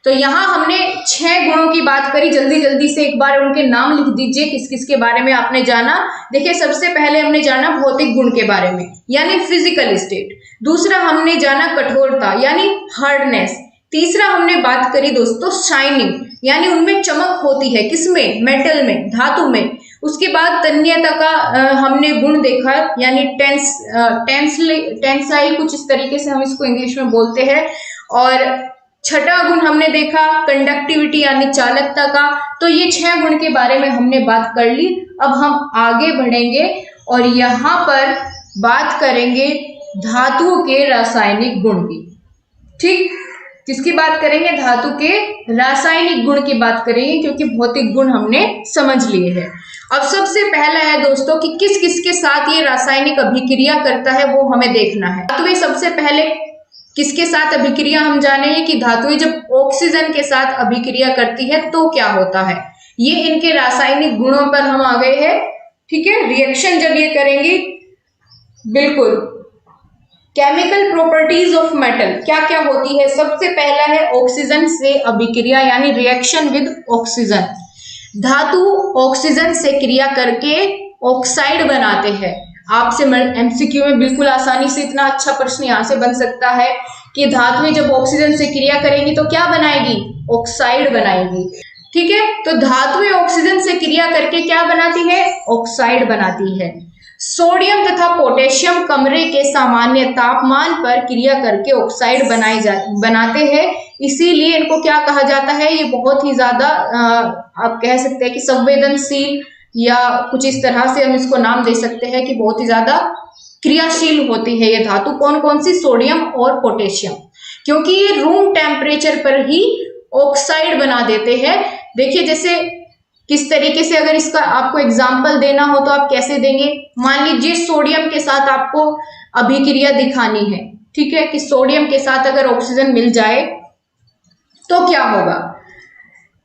तो यहां हमने 6 गुणों की बात करी। जल्दी जल्दी से एक बार उनके नाम लिख दीजिए, किस किस के बारे में आपने जाना। देखिए, सबसे पहले हमने जाना भौतिक गुण के बारे में, यानी फिजिकल स्टेट। दूसरा हमने जाना कठोरता, यानी हार्डनेस। तीसरा हमने बात करी दोस्तों शाइनिंग, यानी उनमें चमक होती है, किसमें, मेटल में, धातु में। उसके बाद तन्यता का हमने गुण देखा, यानी टेंसाइल, कुछ इस तरीके से हम इसको इंग्लिश में बोलते हैं। और छठा गुण हमने देखा कंडक्टिविटी, यानी चालकता का। तो ये 6 गुण के बारे में हमने बात कर ली। अब हम आगे बढ़ेंगे और यहाँ पर बात करेंगे धातुओं के रासायनिक गुण की। ठीक, किसकी बात करेंगे, धातु के रासायनिक गुण की बात करेंगे, क्योंकि भौतिक गुण हमने समझ लिए हैं। अब सबसे पहला है दोस्तों कि किस किस के साथ ये रासायनिक अभिक्रिया करता है, वो हमें देखना है। धातुएं सबसे पहले किसके साथ अभिक्रिया हम जानेंगे कि धातुएं जब ऑक्सीजन के साथ अभिक्रिया करती है तो क्या होता है। ये इनके रासायनिक गुणों पर हम आ गए हैं। ठीक है, रिएक्शन जब ये करेंगी, बिल्कुल, केमिकल प्रॉपर्टीज ऑफ मेटल क्या क्या होती है। सबसे पहला है ऑक्सीजन से अभिक्रिया, यानी रिएक्शन विद ऑक्सीजन। धातु ऑक्सीजन से क्रिया करके ऑक्साइड बनाते हैं। आपसे एमसीक्यू में बिल्कुल आसानी से इतना अच्छा प्रश्न यहाँ से बन सकता है कि धातुएं जब ऑक्सीजन से क्रिया करेंगी तो क्या बनाएगी, ऑक्साइड बनाएगी। ठीक है, तो धातुएं ऑक्सीजन से क्रिया करके क्या बनाती है, ऑक्साइड बनाती है। सोडियम तथा पोटेशियम कमरे के सामान्य तापमान पर क्रिया करके ऑक्साइड बनाते हैं। इसीलिए इनको क्या कहा जाता है, ये बहुत ही ज्यादा आप कह सकते हैं कि संवेदनशील, या कुछ इस तरह से हम इसको नाम दे सकते हैं कि बहुत ही ज्यादा क्रियाशील होती है ये धातु। कौन कौन सी, सोडियम और पोटेशियम, क्योंकि ये रूम टेम्परेचर पर ही ऑक्साइड बना देते हैं। देखिए, जैसे किस तरीके से, अगर इसका आपको एग्जाम्पल देना हो तो आप कैसे देंगे। मान लीजिए सोडियम के साथ आपको अभिक्रिया दिखानी है। ठीक है, कि सोडियम के साथ अगर ऑक्सीजन मिल जाए तो क्या होगा।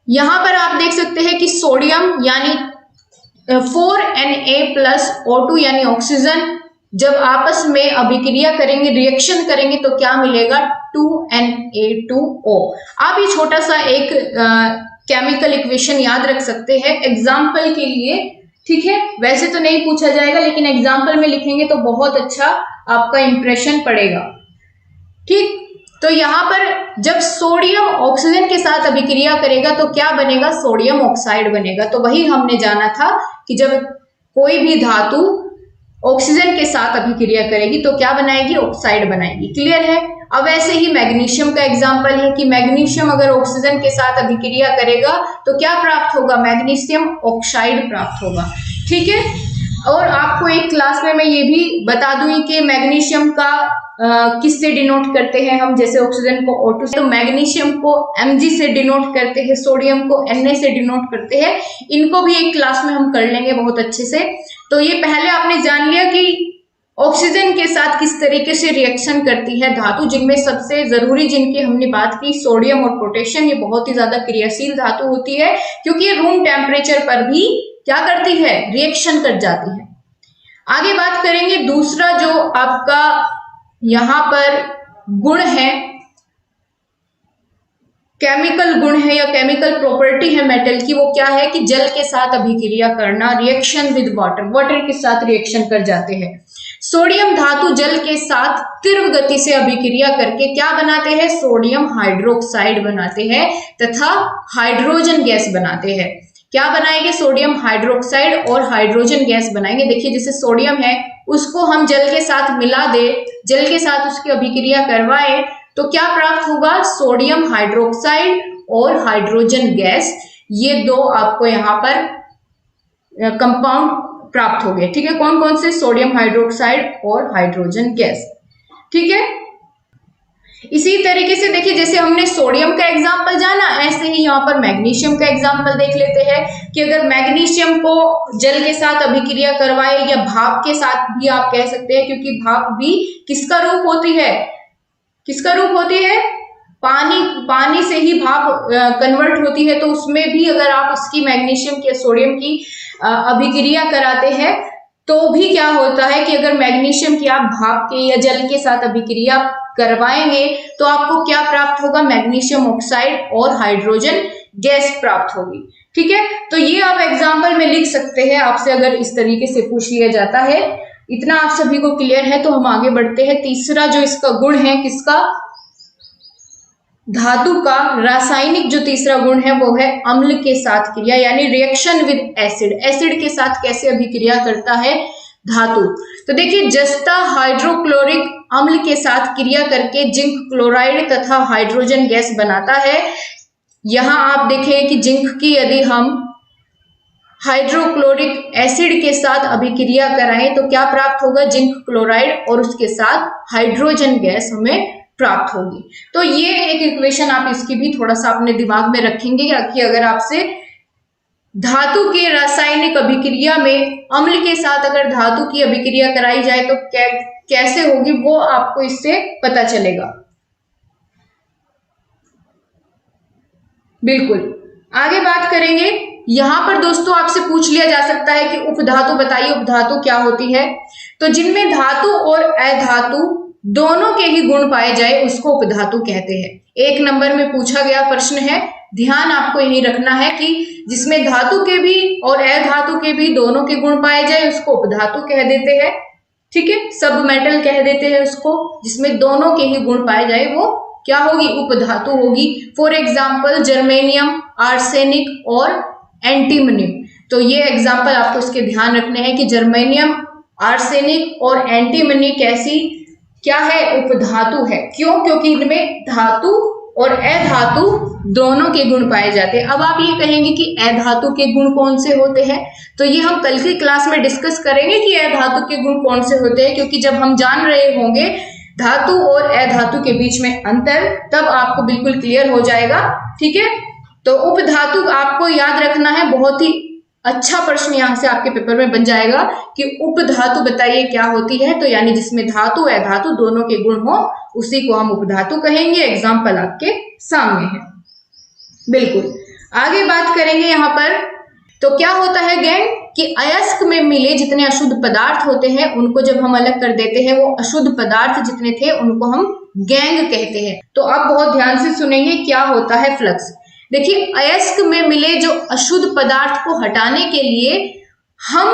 यहां पर आप देख सकते हैं कि सोडियम यानी 4Na+O2 यानी ऑक्सीजन जब आपस में अभिक्रिया करेंगे, रिएक्शन करेंगे, तो क्या मिलेगा, 2Na2O। आप ये छोटा सा एक केमिकल इक्वेशन याद रख सकते हैं एग्जाम्पल के लिए। ठीक है, वैसे तो नहीं पूछा जाएगा, लेकिन एग्जाम्पल में लिखेंगे तो बहुत अच्छा आपका इंप्रेशन पड़ेगा। ठीक, तो यहाँ पर जब सोडियम ऑक्सीजन के साथ अभिक्रिया करेगा तो क्या बनेगा, सोडियम ऑक्साइड बनेगा। तो वही हमने जाना था कि जब कोई भी धातु ऑक्सीजन के साथ अभिक्रिया करेगी तो क्या बनाएगी, ऑक्साइड बनाएगी। क्लियर है। अब ऐसे ही मैग्नीशियम का एग्जाम्पल है कि मैग्नीशियम अगर ऑक्सीजन के साथ अभिक्रिया करेगा तो क्या प्राप्त होगा, मैग्नीशियम ऑक्साइड प्राप्त होगा। ठीक है, और आपको एक क्लास में मैं ये भी बता दूं कि मैग्नीशियम का किससे डिनोट करते हैं हम, जैसे ऑक्सीजन को O2 से, तो मैग्नीशियम को Mg से डिनोट करते हैं, सोडियम को Na से डिनोट करते हैं। इनको भी एक क्लास में हम कर लेंगे बहुत अच्छे से। तो ये पहले आपने जान लिया कि ऑक्सीजन के साथ किस तरीके से रिएक्शन करती है धातु, जिनमें सबसे जरूरी जिनकी हमने बात की सोडियम और पोटेशियम। ये बहुत ही ज्यादा क्रियाशील धातु होती है, क्योंकि ये रूम टेम्परेचर पर भी क्या करती है, रिएक्शन कर जाती है। आगे बात करेंगे दूसरा जो आपका यहां पर गुण है, केमिकल गुण है या केमिकल प्रॉपर्टी है मेटल की, वो क्या है कि जल के साथ अभिक्रिया करना, रिएक्शन विद वाटर, वाटर के साथ रिएक्शन कर जाते हैं। सोडियम धातु जल के साथ तीव्र गति से अभिक्रिया करके क्या बनाते हैं? सोडियम हाइड्रोक्साइड बनाते हैं तथा हाइड्रोजन गैस बनाते हैं। क्या बनाएंगे? सोडियम हाइड्रोक्साइड और हाइड्रोजन गैस बनाएंगे। देखिए जैसे सोडियम है उसको हम जल के साथ मिला दे, जल के साथ उसकी अभिक्रिया करवाए तो क्या प्राप्त होगा? सोडियम हाइड्रोक्साइड और हाइड्रोजन गैस, ये दो आपको यहाँ पर कंपाउंड प्राप्त हो गए। ठीक है, कौन कौन से? सोडियम हाइड्रोक्साइड और हाइड्रोजन गैस। ठीक है, इसी तरीके से देखिए जैसे हमने सोडियम का एग्जांपल जाना, ऐसे ही यहाँ पर मैग्नीशियम का एग्जांपल देख लेते हैं कि अगर मैग्नीशियम को जल के साथ अभिक्रिया करवाए या भाप के साथ भी आप कह सकते हैं, क्योंकि भाप भी किसका रूप होती है? किसका रूप होती है? पानी से ही भाप कन्वर्ट होती है। तो उसमें भी अगर आप उसकी मैग्नीशियम की सोडियम की अभिक्रिया कराते हैं तो भी क्या होता है कि अगर मैग्नीशियम की आप भाप के या जल के साथ अभिक्रिया करवाएंगे तो आपको क्या प्राप्त होगा? मैग्नीशियम ऑक्साइड और हाइड्रोजन गैस प्राप्त होगी। ठीक है, तो ये आप एग्जाम्पल में लिख सकते हैं, आपसे अगर इस तरीके से पूछ लिया जाता है। इतना आप सभी को क्लियर है तो हम आगे बढ़ते हैं। तीसरा जो इसका गुण है किसका? धातु का रासायनिक जो तीसरा गुण है वो है अम्ल के साथ क्रिया, यानी रिएक्शन विद एसिड। एसिड के साथ कैसे अभिक्रिया करता है धातु? तो देखिए जस्ता हाइड्रोक्लोरिक अम्ल के साथ क्रिया करके जिंक क्लोराइड तथा हाइड्रोजन गैस बनाता है। यहां आप देखें कि जिंक की यदि हम हाइड्रोक्लोरिक एसिड के साथ अभिक्रिया कराएं तो क्या प्राप्त होगा? जिंक क्लोराइड और उसके साथ हाइड्रोजन गैस हमें प्राप्त होगी। तो ये एक इक्वेशन आप इसकी भी थोड़ा सा अपने दिमाग में रखेंगे कि अगर आपसे धातु के रासायनिक अभिक्रिया में अम्ल के साथ अगर धातु की अभिक्रिया कराई जाए तो कैसे होगी वो आपको इससे पता चलेगा। बिल्कुल, आगे बात करेंगे। यहां पर दोस्तों आपसे पूछ लिया जा सकता है कि उपधातु बताइए, उपधातु क्या होती है? तो जिनमें धातु और अधातु दोनों के ही गुण पाए जाए उसको उपधातु कहते हैं। एक नंबर में पूछा गया प्रश्न है, ध्यान आपको यही रखना है कि जिसमें धातु के भी और अधातु के भी दोनों के गुण पाए जाए उसको उपधातु कह देते हैं। ठीक है, सब मेटल कह देते हैं उसको। जिसमें दोनों के ही गुण पाए जाए वो क्या होगी? उपधातु होगी। फॉर एग्जाम्पल जर्मेनियम, आर्सेनिक और एंटीमनी। तो ये एग्जाम्पल आपको इसके ध्यान रखने हैं कि जर्मेनियम, आर्सेनिक और एंटीमनी कैसी क्या है? उपधातु है। क्यों? क्योंकि इनमें धातु और अधातु दोनों के गुण पाए जाते हैं। अब आप ये कहेंगे कि अधातु के गुण कौन से होते हैं, तो ये हम कल की क्लास में डिस्कस करेंगे कि अधातु के गुण कौन से होते हैं, क्योंकि जब हम जान रहे होंगे धातु और अधातु के बीच में अंतर तब आपको बिल्कुल क्लियर हो जाएगा। ठीक है, तो उपधातु आपको याद रखना है, बहुत ही अच्छा प्रश्न यहां से आपके पेपर में बन जाएगा कि उपधातु बताइए क्या होती है। तो यानी जिसमें धातु अधातु दोनों के गुण हो उसी को हम उपधातु कहेंगे। एग्जाम्पल आपके सामने है। बिल्कुल, आगे बात करेंगे यहाँ पर। तो क्या होता है गैंग कि अयस्क में मिले जितने अशुद्ध पदार्थ होते हैं उनको जब हम अलग कर देते हैं, वो अशुद्ध पदार्थ जितने थे उनको हम गैंग कहते हैं। तो आप बहुत ध्यान से सुनेंगे क्या होता है फ्लक्स। देखिए अयस्क में मिले जो अशुद्ध पदार्थ को हटाने के लिए हम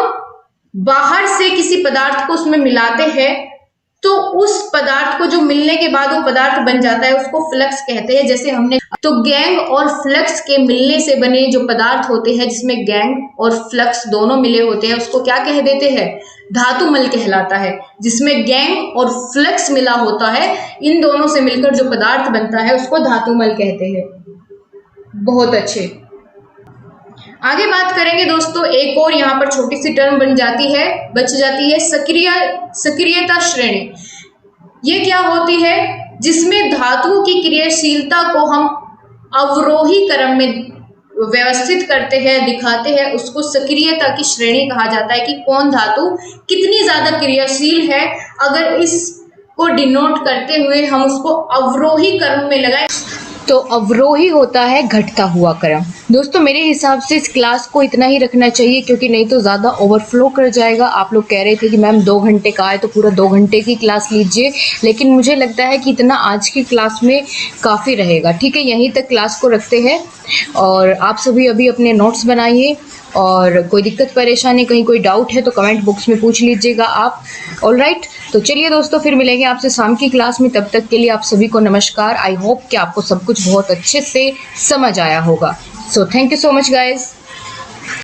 बाहर से किसी पदार्थ को उसमें मिलाते हैं तो उस पदार्थ को जो मिलने के बाद वो पदार्थ बन जाता है उसको फ्लक्स कहते हैं। जैसे हमने तो गैंग और फ्लक्स के मिलने से बने जो पदार्थ होते हैं जिसमें गैंग और फ्लक्स दोनों मिले होते हैं उसको क्या कह देते हैं? धातुमल कहलाता है। जिसमें गैंग और फ्लक्स मिला होता है, इन दोनों से मिलकर जो पदार्थ बनता है उसको धातुमल कहते हैं। बहुत अच्छे, आगे बात करेंगे दोस्तों। एक और यहाँ पर छोटी सी टर्म बच जाती है सक्रियता श्रेणी। ये क्या होती है? जिसमें धातुओं की क्रियाशीलता को हम अवरोही क्रम में व्यवस्थित करते हैं, दिखाते हैं, उसको सक्रियता की श्रेणी कहा जाता है कि कौन धातु कितनी ज्यादा क्रियाशील है। अगर इसको डिनोट करते हुए हम उसको अवरोही क्रम में लगाए तो अवरोही होता है घटता हुआ क्रम। दोस्तों मेरे हिसाब से इस क्लास को इतना ही रखना चाहिए, क्योंकि नहीं तो ज़्यादा ओवरफ्लो कर जाएगा। आप लोग कह रहे थे कि मैम 2 घंटे का है तो पूरा 2 घंटे की क्लास लीजिए, लेकिन मुझे लगता है कि इतना आज की क्लास में काफ़ी रहेगा। ठीक है, यहीं तक क्लास को रखते हैं और आप सभी अभी अपने नोट्स बनाइए और कोई दिक्कत परेशानी, कहीं कोई डाउट है तो कमेंट बॉक्स में पूछ लीजिएगा आप। ऑलराइट, तो चलिए दोस्तों, फिर मिलेंगे आपसे शाम की क्लास में। तब तक के लिए आप सभी को नमस्कार। आई होप कि आपको सब कुछ बहुत अच्छे से समझ आया होगा। So thank you so much guys.